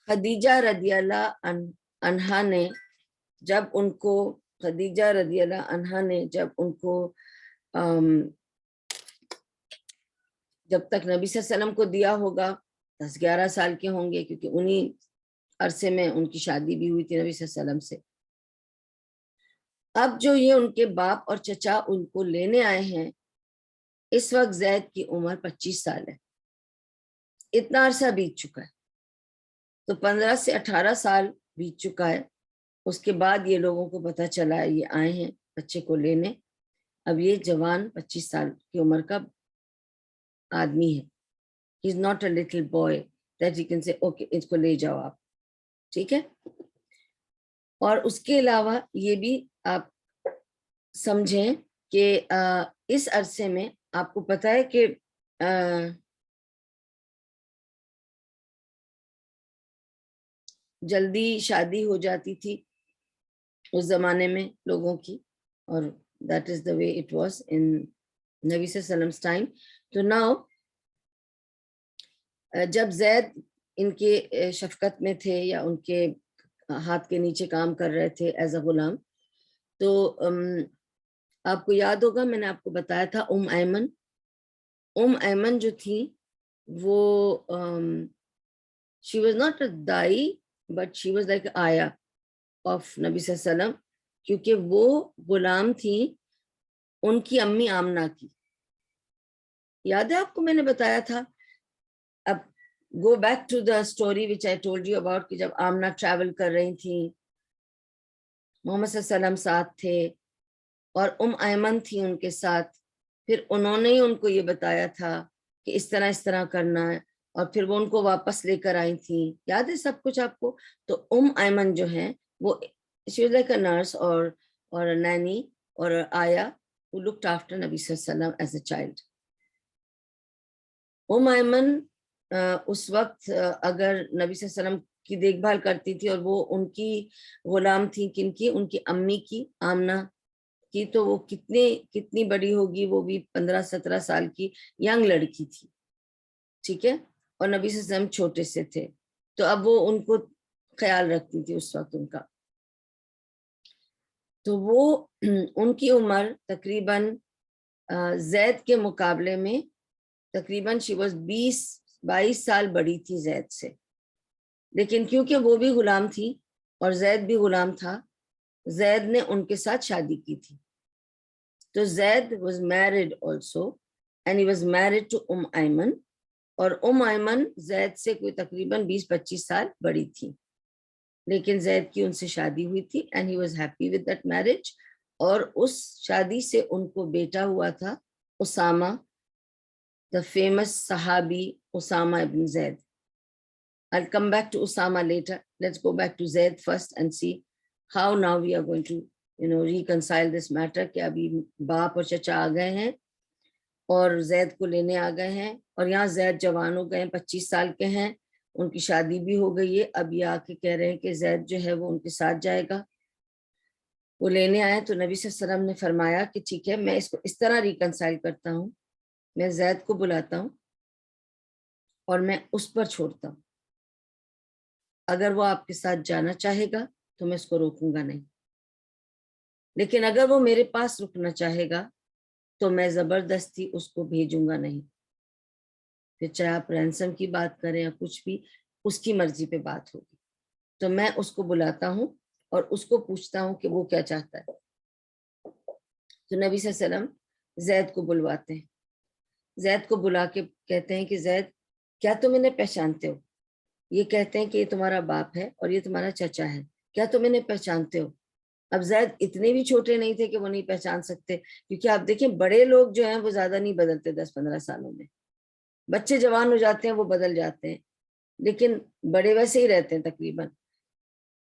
خدیجہ رضی اللہ عنہا نے جب ان کو جب تک نبی صلی اللہ علیہ وسلم کو دیا ہوگا 10-11 سال کے ہوں گے، کیونکہ انہی عرصے میں ان کی شادی بھی ہوئی تھی نبی صلی اللہ علیہ وسلم سے۔ اب جو یہ ان کے باپ اور چچا ان کو لینے آئے ہیں، اس وقت زید کی عمر 25 سال ہے، اتنا عرصہ بیت چکا ہے، تو 15 سے 18 سال بیت چکا ہے۔ اس کے بعد یہ لوگوں کو پتہ چلا یہ آئے ہیں بچے کو لینے، اب یہ جوان 25 سال کی عمر کا آدمی ہے، he is not a little boy that he can say okay اس کو لے جاؤ آپ، ٹھیک ہے۔ اور اس کے علاوہ یہ بھی آپ سمجھیں کہ اس عرصے میں آپ کو پتہ ہے کہ جلدی شادی ہو جاتی تھی اس زمانے میں لوگوں کی، اور that is the way it was in نبی صلی اللہ علیہ وسلم ٹائم۔ تو ناؤ جب زید ان کے شفقت میں تھے یا ان کے ہاتھ کے نیچے کام کر رہے تھے ایز اے غلام، تو آپ کو یاد ہوگا میں نے آپ کو بتایا تھا ام ایمن جو تھی وہ she was not a دائی but she was like آیا of نبی صلی اللہ علیہ وسلم، کیونکہ وہ غلام تھی ان کی امی آمنہ کی، یاد ہے آپ کو میں نے بتایا تھا۔ اب go back to the story which I told you about کہ جب آمنہ ٹریول کر رہی تھیں، محمد صلی اللہ علیہ وسلم ساتھ تھے اور ام ایمن تھی ان کے ساتھ، پھر انہوں نے ہی ان کو یہ بتایا تھا کہ اس طرح کرنا ہے، اور پھر وہ ان کو واپس لے کر آئی تھیں، یاد ہے سب کچھ آپ کو۔ تو ام ایمن جو ہیں وہ she was like a nurse or a nanny or آیا who looked after نبی صلی اللہ علیہ وسلم as a child۔ ام ایمن اس وقت اگر نبی صلی اللہ علیہ وسلم کی دیکھ بھال کرتی تھی اور وہ ان کی غلام تھی. کن کی؟ ان کی امی کی، آمنہ کی. تو وہ کتنی بڑی ہوگی، وہ بھی 15-17 سال کی ینگ لڑکی تھی. ٹھیک ہے. اور نبی صلی اللہ علیہ وسلم چھوٹے سے تھے، تو اب وہ ان کو خیال رکھتی تھی اس وقت ان کا. تو وہ ان کی عمر تقریباً زید کے مقابلے میں تقریباً she was 22 سال بڑی تھی زید سے. لیکن کیونکہ وہ بھی غلام تھی اور زید بھی غلام تھا، زید نے ان کے ساتھ شادی کی تھی. تو زید was married also and he was married to Aiman. اور ایمن زید سے کوئی تقریباً 20-25 سال بڑی تھی، لیکن زید کی ان سے شادی ہوئی تھی and he was happy with that marriage. اور اس شادی سے ان کو بیٹا ہوا تھا اسامہ، the famous صحابی اسامہ ابن زید. I'll come back to Osama later. Let's go back to Zaid first and see how now we are going to reconcile this matter. کہ ابھی باپ اور چچا آ گئے ہیں اور زید کو لینے آ گئے ہیں، اور یہاں زید جوان ہو گئے ہیں، 25 سال کے ہیں، ان کی شادی بھی ہو گئی ہے. اب یہ آ کے کہہ رہے ہیں کہ زید جو ہے وہ ان کے ساتھ جائے گا. وہ لینے آئے تو نبی صلی اللہ علیہ وسلم نے فرمایا کہ ٹھیک ہے، میں اس کو اس طرح ریکنسائل کرتا ہوں، میں زید کو بلاتا ہوں اور میں اس پر چھوڑتا ہوں. اگر وہ آپ کے ساتھ جانا چاہے گا تو میں اس کو روکوں گا نہیں، لیکن اگر وہ میرے پاس رکنا چاہے گا تو میں زبردستی اس کو بھیجوں گا نہیں. پھر چاہے آپ رینسم کی بات کریں یا کچھ بھی، اس کی مرضی پہ بات ہوگی. تو میں اس کو بلاتا ہوں اور اس کو پوچھتا ہوں کہ وہ کیا چاہتا ہے. تو نبی صلی اللہ علیہ وسلم زید کو بلواتے ہیں. زید کو بلا کے کہتے ہیں کہ زید کیا تم انہیں پہچانتے ہو؟ یہ کہتے ہیں کہ یہ تمہارا باپ ہے اور یہ تمہارا چچا ہے، کیا تم انہیں پہچانتے ہو؟ اب زید اتنے بھی چھوٹے نہیں تھے کہ وہ نہیں پہچان سکتے، کیونکہ آپ دیکھیں بڑے لوگ جو ہیں وہ زیادہ نہیں بدلتے 10-15 سالوں میں. بچے جوان ہو جاتے ہیں وہ بدل جاتے ہیں، لیکن بڑے ویسے ہی رہتے ہیں تقریباً.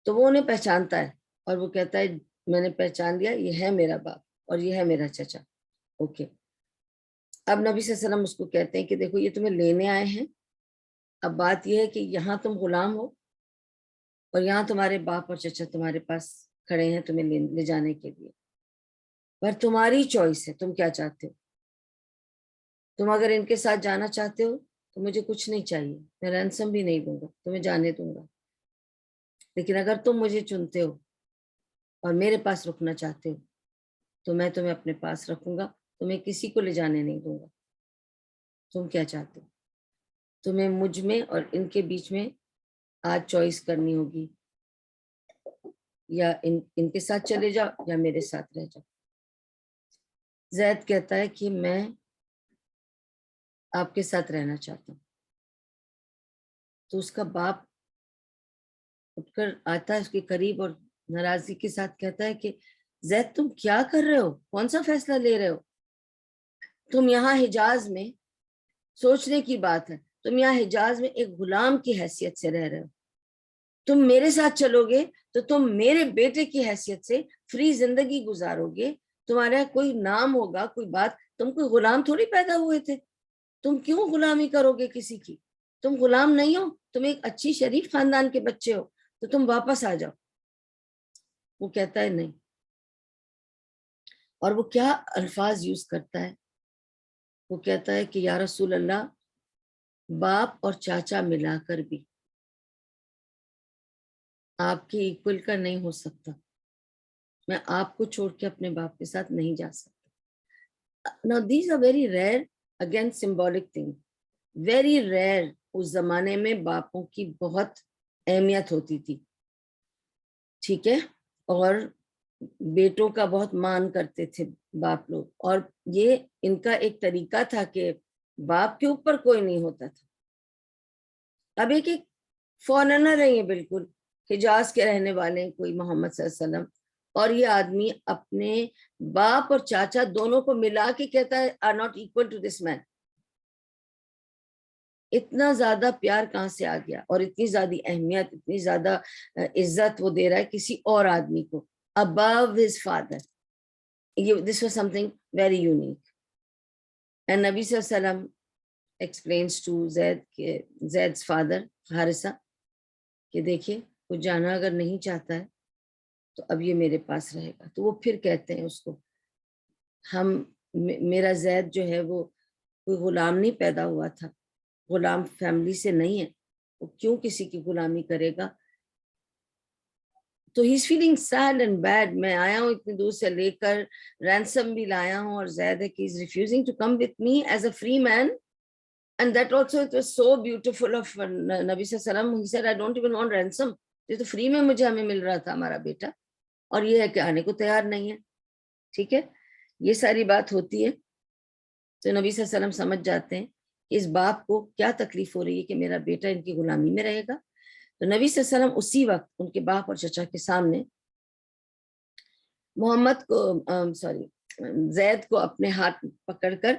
تو وہ انہیں پہچانتا ہے اور وہ کہتا ہے میں نے پہچان لیا، یہ ہے میرا باپ اور یہ ہے میرا چچا. اوکے. اب نبی صلی اللہ علیہ وسلم اس کو کہتے ہیں کہ دیکھو یہ تمہیں لینے آئے ہیں. اب بات یہ ہے کہ یہاں تم غلام ہو اور یہاں تمہارے باپ اور چچا تمہارے پاس کھڑے ہیں تمہیں لے جانے کے لیے، پر تمہاری چوائس ہے، تم کیا چاہتے ہو. تم اگر ان کے ساتھ جانا چاہتے ہو تو مجھے کچھ نہیں چاہیے، میں رینسم بھی نہیں دوں گا، تمہیں جانے دوں گا. لیکن اگر تم مجھے چنتے ہو اور میرے پاس رکنا چاہتے ہو تو میں تمہیں اپنے پاس رکھوں گا، تمہیں کسی کو لے جانے نہیں دوں گا. تم کیا چاہتے ہو؟ تمہیں مجھ میں اور ان کے بیچ میں آج چوائس کرنی ہوگی، یا ان کے ساتھ چلے جاؤ یا میرے ساتھ رہ جاؤ. زید کہتا ہے کہ میں آپ کے ساتھ رہنا چاہتا ہوں. تو اس کا باپ اٹھ کر آتا ہے اس کے قریب اور ناراضگی کے ساتھ کہتا ہے کہ زید تم کیا کر رہے ہو، کون سا فیصلہ لے رہے ہو؟ تم یہاں حجاز میں، سوچنے کی بات ہے، تم یہاں حجاز میں ایک غلام کی حیثیت سے رہ رہے ہو. تم میرے ساتھ چلو گے تو تم میرے بیٹے کی حیثیت سے فری زندگی گزارو گے، تمہارا کوئی نام ہوگا، کوئی بات. تم کوئی غلام تھوڑی پیدا ہوئے تھے، تم کیوں غلامی کرو گے کسی کی؟ تم غلام نہیں ہو، تم ایک اچھی شریف خاندان کے بچے ہو، تو تم واپس آ جاؤ. وہ کہتا ہے نہیں. اور وہ کیا الفاظ یوز کرتا ہے، وہ کہتا ہے کہ یا رسول اللہ، باپ اور چاچا ملا کر بھی آپ کے ایکول کا نہیں ہو سکتا. میں آپ کو چھوڑ کے اپنے باپ کے ساتھ نہیں جا سکتا. Now these are very rare, again symbolic thing, very rare. اس زمانے میں باپوں کی بہت اہمیت ہوتی تھی، ٹھیک ہے، اور بیٹوں کا بہت مان کرتے تھے باپ لوگ. اور یہ ان کا ایک طریقہ تھا کہ باپ کے اوپر کوئی نہیں ہوتا تھا. اب ایک فارنر ہیں، یہ بالکل حجاز کے رہنے والے ہیں، کوئی محمد صلی اللہ علیہ وسلم، اور یہ آدمی اپنے باپ اور چاچا دونوں کو ملا کے کہتا ہے are not equal to this man. اتنا زیادہ پیار کہاں سے آ گیا، اور اتنی زیادہ اہمیت، اتنی زیادہ عزت وہ دے رہا ہے کسی اور آدمی کو above his father. This was something very unique. And Nabi Sallallahu Alaihi Wasallam explains to Zaid's father, Harisa, کہ دیکھیے وہ جانا اگر نہیں چاہتا ہے تو اب یہ میرے پاس رہے گا. تو وہ پھر کہتے ہیں اس کو, میرا زید جو ہے وہ کوئی غلام نہیں پیدا ہوا تھا, غلام فیملی سے نہیں ہے, وہ کیوں کسی کی غلامی کرے گا. تو he's feeling sad and bad. میں آیا ہوں اتنی دور سے لے کر, رینسم بھی لایا ہوں, اور زید ہے کہ he's refusing to come with me as a free man. And that also it was so beautiful of Nabi Sallallahu Alaihi Wasallam. He said, I don't even want ransom. یہ تو فری میں مجھے ہمیں مل رہا تھا ہمارا بیٹا, اور یہ ہے کہ آنے کو تیار نہیں ہے. ٹھیک ہے, یہ ساری بات ہوتی ہے. تو نبی صلی اللہ علیہ وسلم سمجھ جاتے ہیں کہ اس باپ کو کیا تکلیف ہو رہی ہے کہ میرا بیٹا ان کی غلامی میں رہے گا. تو نبی صلی اللہ علیہ وسلم اسی وقت ان کے باپ اور چچا کے سامنے محمد کو زید کو اپنے ہاتھ پکڑ کر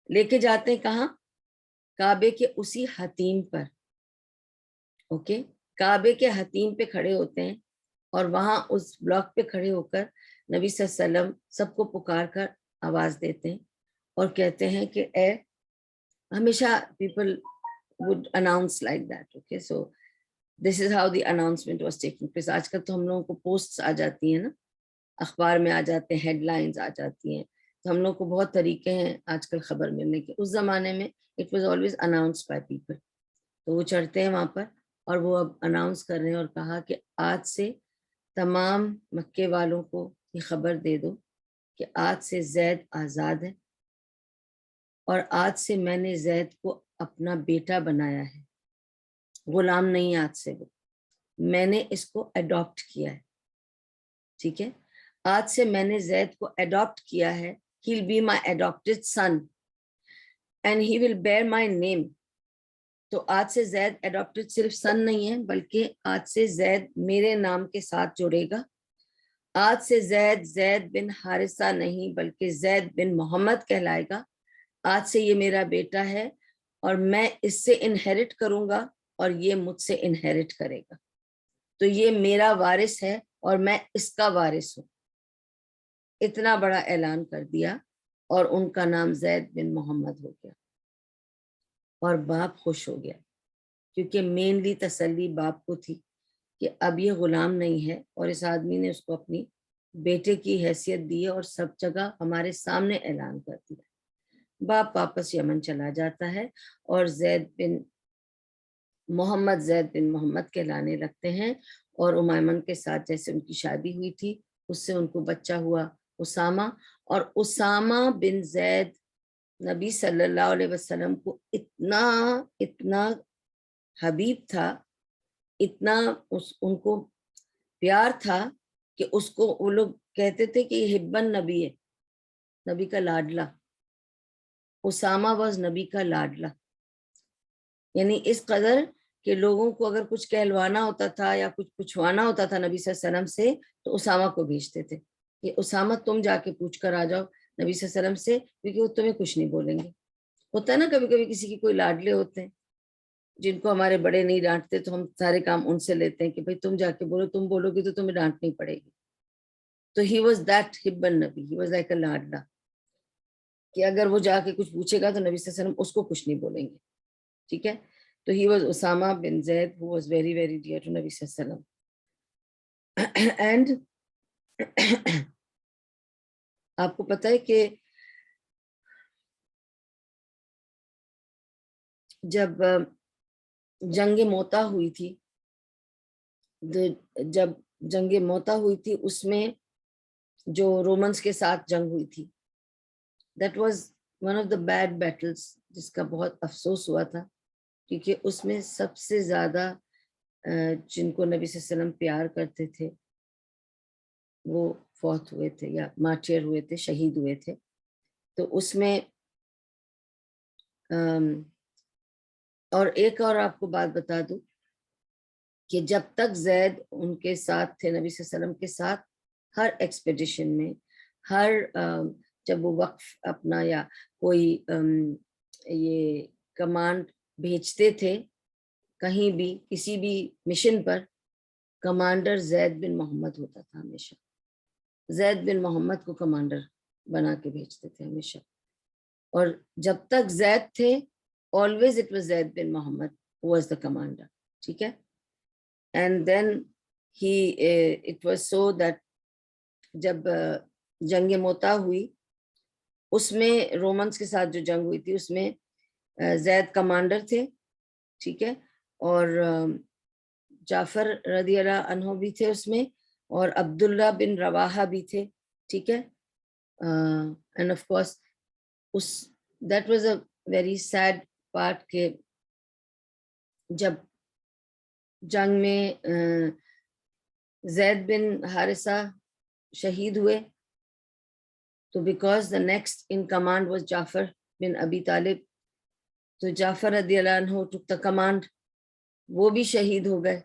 لے کے جاتے ہیں. کہاں؟ کعبے کے اسی حتیم پر. اوکے, کعبے کے حتیم پہ کھڑے ہوتے ہیں, اور وہاں اس بلاک پہ کھڑے ہو کر نبی صلی اللہ علیہ وسلم سب کو پکار کر آواز دیتے ہیں اور کہتے ہیں کہ اے, ہمیشہ people would announce like that. Okay, so this is how the announcement was taking place. آج کل تو ہم لوگوں کو پوسٹس آ جاتی ہیں نا, اخبار میں آ جاتے ہیں, ہیڈ لائنز آ جاتی ہیں, تو ہم لوگ کو بہت طریقے ہیں آج کل خبر ملنے کے. اس زمانے میں it was always announced by people. تو وہ چڑھتے ہیں وہاں پر, اور وہ اب اناؤنس کر رہے ہیں, اور کہا کہ آج سے تمام مکے والوں کو یہ خبر دے دو کہ آج سے زید آزاد ہے, اور آج سے میں نے زید کو اپنا بیٹا بنایا ہے, غلام نہیں. آج سے وہ میں نے اس کو اڈاپٹ کیا ہے. ٹھیک ہے, آج سے میں نے زید کو اڈاپٹ کیا ہے. he'll be my adopted son and he will bear my name. تو آج سے زید اڈاپٹڈ صرف سن نہیں ہے, بلکہ آج سے زید میرے نام کے ساتھ جڑے گا. آج سے زید بن حارثہ نہیں بلکہ زید بن محمد کہلائے گا. آج سے یہ میرا بیٹا ہے, اور میں اس سے انہیرٹ کروں گا, اور یہ مجھ سے انہیرٹ کرے گا. تو یہ میرا وارث ہے اور میں اس کا وارث ہوں. اتنا بڑا اعلان کر دیا, اور ان کا نام زید بن محمد ہو گیا. اور باپ خوش ہو گیا, کیونکہ مینلی تسلی باپ کو تھی کہ اب یہ غلام نہیں ہے, اور اس آدمی نے اس کو اپنی بیٹے کی حیثیت دی ہے, اور سب جگہ ہمارے سامنے اعلان کر دیا. باپ واپس یمن چلا جاتا ہے, اور زید بن محمد کہلانے لگتے ہیں. اور امیمن کے ساتھ جیسے ان کی شادی ہوئی تھی, اس سے ان کو بچہ ہوا اسامہ. اور اسامہ بن زید نبی صلی اللہ علیہ وسلم کو اتنا حبیب تھا, اتنا ان کو پیار تھا کہ اس کو وہ لوگ کہتے تھے کہ یہ حبن نبی ہے, نبی کا لاڈلا. اسامہ واز نبی کا لاڈلا, یعنی اس قدر کہ لوگوں کو اگر کچھ کہلوانا ہوتا تھا یا کچھ پوچھوانا ہوتا تھا نبی صلی اللہ علیہ وسلم سے, تو اسامہ کو بھیجتے تھے کہ اسامہ تم جا کے پوچھ کر آ جاؤ نبی صلی اللہ علیہ وسلم سے, کیونکہ وہ تمہیں کچھ نہیں بولیں گے. ہوتا ہے نا کبھی کبھی کسی کی کوئی لاڈلے ہوتے ہیں جن کو ہمارے بڑے نہیں ڈانٹتے, تو ہم سارے کام ان سے لیتے ہیں کہ بھائی تم جا کے بولو, تم بولو گے تو تمہیں ڈانٹنی پڑے گی. تو ہی واز دیٹ حبن نبی, ہی واز لائک اے لاڈلا, کہ اگر وہ جا کے کچھ پوچھے گا تو نبی صلی اللہ علیہ وسلم اس کو کچھ نہیں بولیں گے. ٹھیک ہے, تو he was Usama bin Zaid who was very very dear to نبی صلی اللہ علیہ وسلم. اینڈ آپ کو پتہ ہے کہ جب جنگ موتا ہوئی تھی, اس میں جو رومنز کے ساتھ جنگ ہوئی تھی, that was one of the bad battles, جس کا بہت افسوس ہوا تھا, کیونکہ اس میں سب سے زیادہ جن کو نبی صلی اللہ علیہ وسلم پیار کرتے تھے وہ فوت ہوئے تھے یا مارٹیر ہوئے تھے, شہید ہوئے تھے. تو اس میں اور ایک اور آپ کو بات بتا دوں کہ جب تک زید ان کے ساتھ تھے نبی صلی اللہ علیہ وسلم کے ساتھ, ہر ایکسپیڈیشن میں, جب وہ وقف اپنا یا کوئی یہ کمانڈ بھیجتے تھے کہیں بھی کسی بھی مشن پر, کمانڈر زید بن محمد ہوتا تھا ہمیشہ. زید بن محمد کو کمانڈر بنا کے بھیجتے تھے ہمیشہ, اور جب تک زید تھے always it was Zaid bin Muhammad who was the commander. ٹھیک ہے, and then it was so that جب جنگ موتا ہوئی اس میں رومنس کے ساتھ جو جنگ ہوئی تھی اس میں زید کمانڈر تھے, ٹھیک ہے, اور جعفر رضی اللہ عنہ بھی تھے اس میں, اور عبداللہ بن رواحہ بھی تھے, ٹھیک ہے. And of course that was a very sad part کہ جب جنگ میں زید بن حارثہ شہید ہوئے تو because the next in command was Jafar bin Abi Talib, تو جعفر رضی اللہ عنہ ٹک دا کمانڈ, وہ بھی شہید ہو گئے.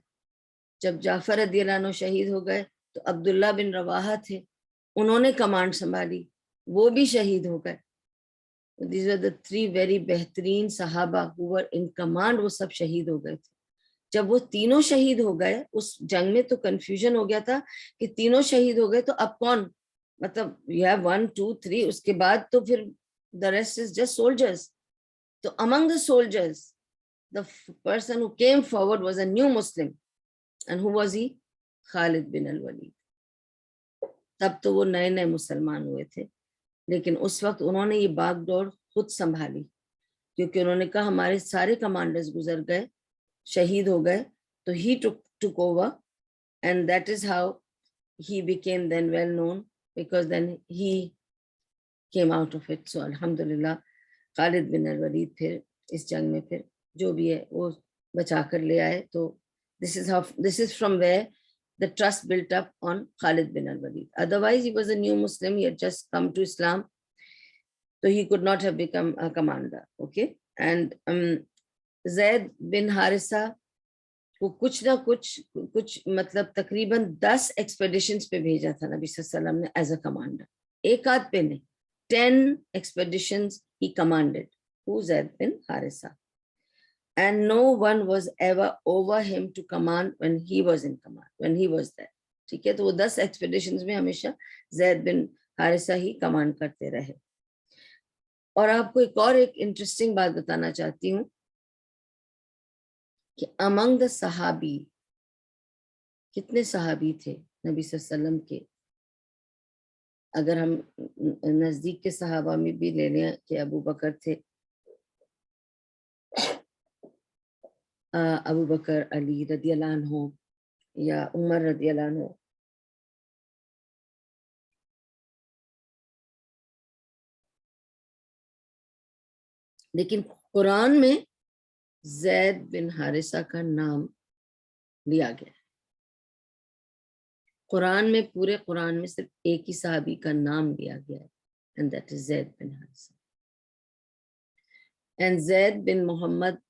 جب جعفر رضی اللہ عنہ شہید ہو گئے تو عبداللہ بن رواحہ تھے, انہوں نے کمانڈ سنبھالی, وہ بھی شہید ہو گئے. These were the three very بہترین صحابہ who were in command, وہ سب شہید ہو گئے تھے. جب وہ تینوں شہید ہو گئے اس جنگ میں تو کنفیوژن ہو گیا تھا کہ تینوں شہید ہو گئے تو اب کون, مطلب you have 1 2 3, اس کے بعد تو پھر the rest is just soldiers. تو among the soldiers the person who came forward was a new Muslim, and who was he? خالد بن الولید. تب تو وہ نئے نئے مسلمان ہوئے تھے, لیکن اس وقت انہوں نے یہ باغ ڈور خود سنبھالی, کیونکہ انہوں نے کہا ہمارے سارے کمانڈرز گزر گئے, شہید ہو گئے, تو he took over, and that is how he became then well known, because then he came out of it. So alhamdulillah خالد بن الولید پھر اس جنگ میں پھر جو بھی ہے وہ بچا کر لے آئے. تو this is from where the trust built up on Khalid bin al-Walid. Otherwise he was a new Muslim, he had just come to Islam, so he could not have become a commander. Okay, and Zaid bin حارثہ کو کچھ نہ کچھ مطلب تقریباً 10 expeditions پہ بھیجا تھا نبی صلی اللہ علیہ وسلم نے ایز اے کمانڈر, ایک آدھ پہ نہیں, 10 expeditions he commanded, who Zaid bin Haritha, and no one was ever over him to command when he was in command, when he was there. ٹھیک ہے, تو وہ 10 ایکسپیڈیشنز میں ہمیشہ زید بن حارثہ ہی کمانڈ کرتے رہے. اور آپ کو ایک انٹرسٹنگ بات بتانا چاہتی ہوں کہ among the صحابی, کتنے صحابی تھے نبی صلی اللہ علیہ وسلم کے, اگر ہم نزدیک کے صحابہ میں بھی لے لیں کہ ابو بکر تھے, ابو بکر, علی رضی اللہ عنہ, یا عمر رضی اللہ عنہ, لیکن قرآن میں زید بن حارثہ کا نام لیا گیا. قرآن میں, پورے قرآن میں صرف ایک ہی صحابی کا نام لیا گیا ہے, and that is Zaid bin Haritha. and زید بن محمد,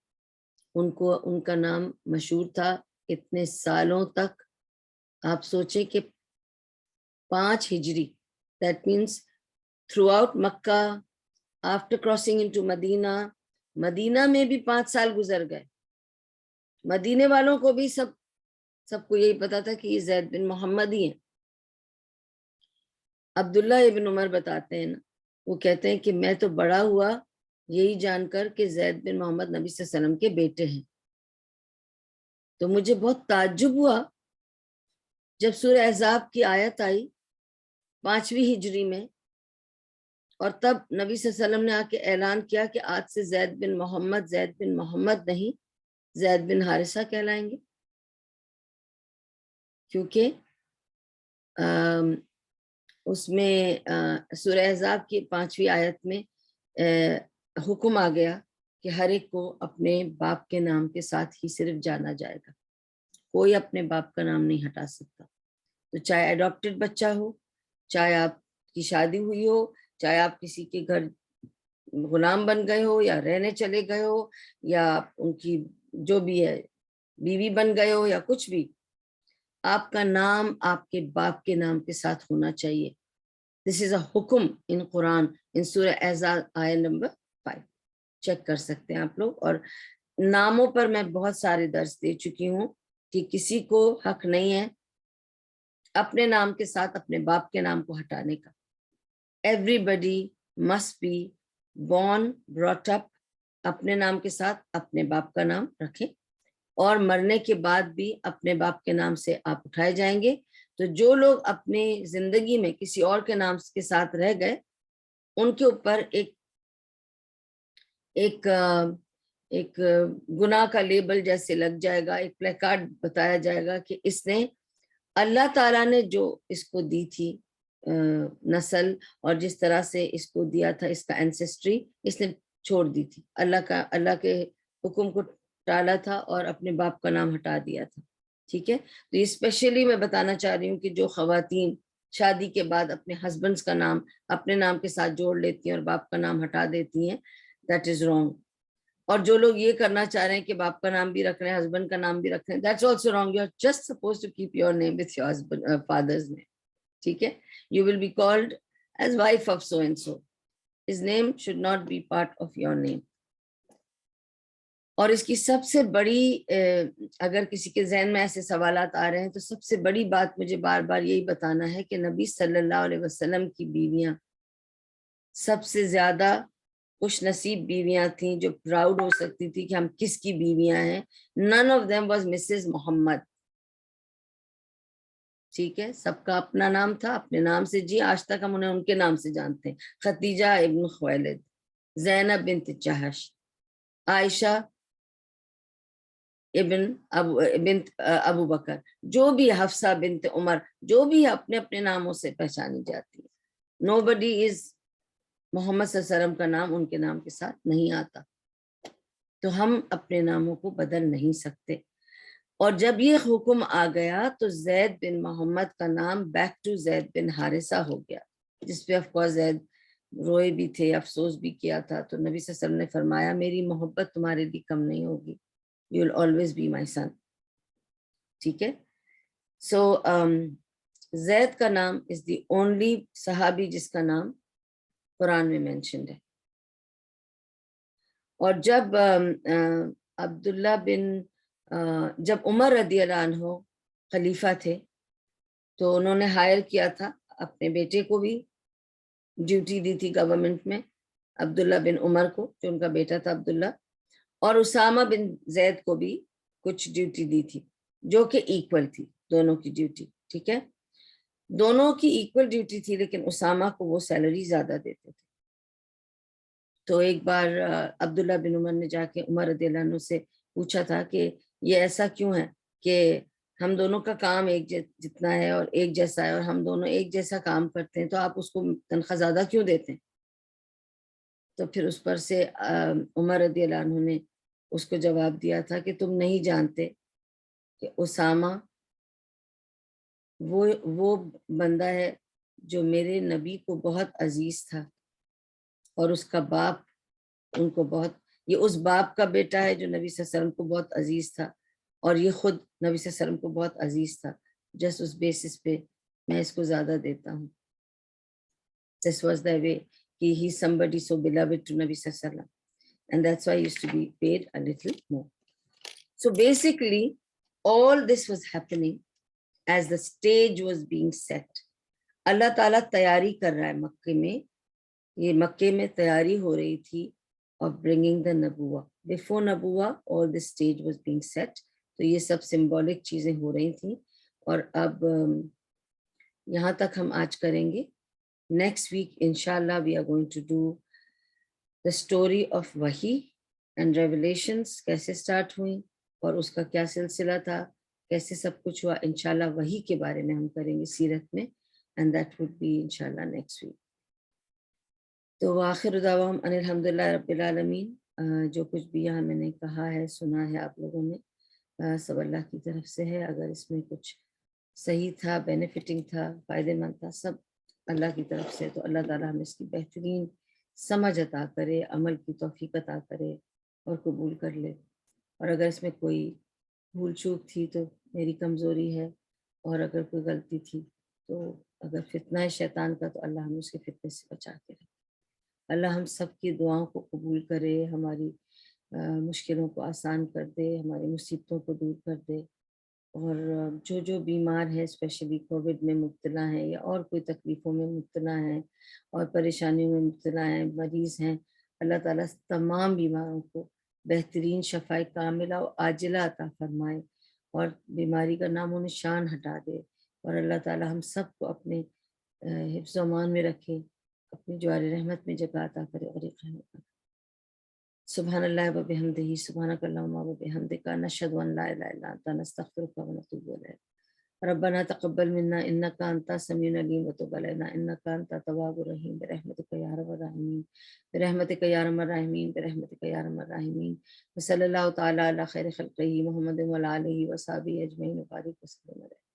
ان کا نام مشہور تھا اتنے سالوں تک. آپ سوچیں کہ 5 ہجری, that means throughout Mecca, after crossing into مدینہ میں بھی 5 سال گزر گئے. مدینے والوں کو بھی سب کو یہی پتا تھا کہ یہ زید بن محمد ہی ہیں. عبداللہ ابن عمر بتاتے ہیں نا, وہ کہتے ہیں کہ میں تو بڑا ہوا یہی جان کر کہ زید بن محمد نبی صلی اللہ علیہ وسلم کے بیٹے ہیں. تو مجھے بہت تعجب ہوا جب سورہ احزاب کی آیت آئی 5ویں ہجری میں, اور تب نبی صلی اللہ علیہ وسلم نے آ کے اعلان کیا کہ آج سے زید بن محمد نہیں, زید بن حارثہ کہلائیں گے, کیونکہ اس میں سورہ احزاب کی 5ویں آیت میں حکم آ گیا کہ ہر ایک کو اپنے باپ کے نام کے ساتھ ہی صرف جانا جائے گا, کوئی اپنے باپ کا نام نہیں ہٹا سکتا. تو چاہے اڈاپٹڈ بچہ ہو, چاہے آپ کی شادی ہوئی ہو, چاہے آپ کسی کے گھر غلام بن گئے ہو یا رہنے چلے گئے ہو, یا ان کی جو بھی ہے بیوی بن گئے ہو, یا کچھ بھی, آپ کا نام آپ کے باپ کے نام کے ساتھ ہونا چاہیے. دس از اے حکم ان قرآن, ان سورہ احزاب آیت نمبر 5, چیک کر سکتے ہیں آپ لوگ. اور ناموں پر میں بہت سارے درس دے چکی ہوں کہ کسی کو حق نہیں ہے اپنے نام کے ساتھ اپنے باپ کے نام کو ہٹانے کا. Everybody must be born, brought up, اپنے نام کے ساتھ اپنے باپ کا نام رکھیں. اور مرنے کے بعد بھی اپنے باپ کے نام سے آپ اٹھائے جائیں گے. تو جو لوگ اپنی زندگی میں کسی اور کے نام کے ساتھ رہ گئے ان کے اوپر ایک گناہ کا لیبل جیسے لگ جائے گا, ایک پلیکارڈ بتایا جائے گا کہ اس نے اللہ تعالیٰ نے جو اس کو دی تھی نسل اور جس طرح سے اس کو دیا تھا اس کا اینسیسٹری, اس نے چھوڑ دی تھی, اللہ کے حکم کو ٹالا تھا اور اپنے باپ کا نام ہٹا دیا تھا. ٹھیک ہے, تو اسپیشلی میں بتانا چاہ رہی ہوں کہ جو خواتین شادی کے بعد اپنے ہسبینڈز کا نام اپنے نام کے ساتھ جوڑ لیتی ہیں اور باپ کا نام ہٹا دیتی ہیں, دیٹ از رانگ. اور جو لوگ یہ کرنا چاہ رہے ہیں کہ باپ کا نام بھی رکھ رہے ہیں ہسبینڈ کا نام بھی رکھ رہے ہیں, that's also wrong. You are just suppose to keep your name with your husband father's name. ٹھیک ہے, you will be called as wife of so and so. His name should not be part of your name. اور اس کی سب سے بڑی اگر کسی کے ذہن میں ایسے سوالات آ رہے ہیں تو سب سے بڑی بات مجھے بار بار یہی بتانا ہے کہ نبی صلی اللہ علیہ وسلم کی بیویاں سب سے زیادہ خوش نصیب بیویاں تھیں جو پراؤڈ ہو سکتی تھی کہ ہم کس کی بیویاں ہیں. none of them was Mrs Muhammad. ٹھیک ہے, سب کا اپنا نام تھا, اپنے نام سے جی, آج تک ہم انہیں ان کے نام سے جانتے ہیں. خدیجہ ابن خویلد, زینب بنت جہش, عائشہ بنت ابو بکر, جو بھی حفصہ بنت عمر, جو بھی اپنے اپنے ناموں سے پہچانی جاتی ہے. nobody is محمد صلی اللہ علیہ وسلم کا نام ان کے نام کے ساتھ نہیں آتا. تو ہم اپنے ناموں کو بدل نہیں سکتے. اور جب یہ حکم آ گیا تو زید بن محمد کا نام بیک ٹو زید بن حارثہ ہو گیا, جس پہ آف کورس زید روئے بھی تھے, افسوس بھی کیا تھا. تو نبی صلی اللہ علیہ وسلم نے فرمایا میری محبت تمہارے لیے کم نہیں ہوگی, you will always be my son. ٹھیک ہے, سو زید کا نام is the only صحابی جس کا نام قرآن میں مینشنڈ ہے. اور جب عبداللہ بن جب عمر رضی اللہ عنہ خلیفہ تھے تو انہوں نے ہائر کیا تھا اپنے بیٹے کو بھی, ڈیوٹی دی تھی گورنمنٹ میں عبداللہ بن عمر کو جو ان کا بیٹا تھا عبداللہ, اور اسامہ بن زید کو بھی کچھ ڈیوٹی دی تھی جو کہ ایکول تھی دونوں کی ڈیوٹی. ٹھیک ہے, دونوں کی ایکول ڈیوٹی تھی لیکن اسامہ کو وہ سیلری زیادہ دیتے تھے. تو ایک بار عبداللہ بن عمر نے جا کے عمر رضی اللہ عنہ سے پوچھا تھا کہ یہ ایسا کیوں ہے کہ ہم دونوں کا کام ایک جتنا ہے اور ایک جیسا ہے اور ہم دونوں ایک جیسا کام کرتے ہیں تو آپ اس کو تنخواہ زیادہ کیوں دیتے ہیں. تو پھر اس پر سے عمر رضی اللہ عنہ نے اس کو جواب دیا تھا کہ تم نہیں جانتے کہ اسامہ وہ بندہ ہے جو میرے نبی کو بہت عزیز تھا اور اس کا باپ ان کو بہت, یہ اس باپ کا بیٹا ہے جو نبی صلی اللہ علیہ وسلم کو بہت عزیز تھا اور یہ خود نبی صلی اللہ علیہ وسلم کو بہت عزیز تھا, جس اس بیسس پہ میں اس کو زیادہ دیتا ہوں. This was the way کہ he somebody so beloved to نبی صلی اللہ علیہ وسلم and that's why he used to be paid a little more. So basically all this was happening as the stage was being set. اللہ تعالیٰ تیاری کر رہا ہے مکے میں, یہ مکے میں تیاری ہو رہی تھی of bringing the نبوہ. Before نبوہ all this stage was being set. تو یہ سب symbolic چیزیں ہو رہی تھیں. اور اب یہاں تک ہم آج کریں گے. Next week inshallah we are going to do the story of وحی and revelations, کیسے سٹارٹ ہوئی اور اس کا کیا سلسلہ تھا, کیسے سب کچھ ہوا. انشاءاللہ وحی کے بارے میں ہم کریں گے سیرت میں, and that would be inshallah next week. تو آخر دعواہم ان الحمدللہ رب العالمین. جو کچھ بھی یہاں میں نے کہا ہے سنا ہے آپ لوگوں نے, سب اللہ کی طرف سے ہے. اگر اس میں کچھ صحیح تھا, بینیفٹنگ تھا, فائدے مند تھا, سب اللہ کی طرف سے. تو اللہ تعالیٰ ہمیں اس کی بہترین سمجھ عطا کرے, عمل کی توفیق عطا کرے اور قبول کر لے. اور اگر اس میں کوئی بھول چوک تھی تو میری کمزوری ہے, اور اگر کوئی غلطی تھی تو اگر فتنہ ہے شیطان کا تو اللہ ہمیں اس کے فتنے سے بچا کے رکھے. اللہ ہم سب کی دعاؤں کو قبول کرے, ہماری مشکلوں کو آسان کر دے, ہماری مصیبتوں کو دور کر دے. اور جو بیمار ہیں اسپیشلی کووڈ میں مبتلا ہیں یا اور کوئی تکلیفوں میں مبتلا ہیں اور پریشانیوں میں مبتلا ہیں, مریض ہیں, اللہ تعالیٰ تمام بیماروں کو بہترین شفاء کاملہ و عاجلہ عطا فرمائے اور بیماری کا نام و نشان ہٹا دے، اور اللہ تعالی ہم سب کو اپنے حفظ و امان میں رکھے، اپنی جوار رحمت میں جگہ عطا کرے، اور ایک رحمت عطا کرے۔ سبحان اللہ و بحمدہ، سبحانک اللہم و بحمدک، نشہد ان لا الہ الا انت، نستغفرک و نتوب الیک۔ ربنا تقبل منا انك انت السميع العليم وتب علينا انك انت التواب الرحيم برحمتك يا ارحم الراحمين، برحمتك يا ارحم الراحمين، برحمتك يا ارحم الراحمين، وصلى الله تعالى على خير خلقه محمد وعلى اله وصحبه اجمعين وبارك وسلم عليه۔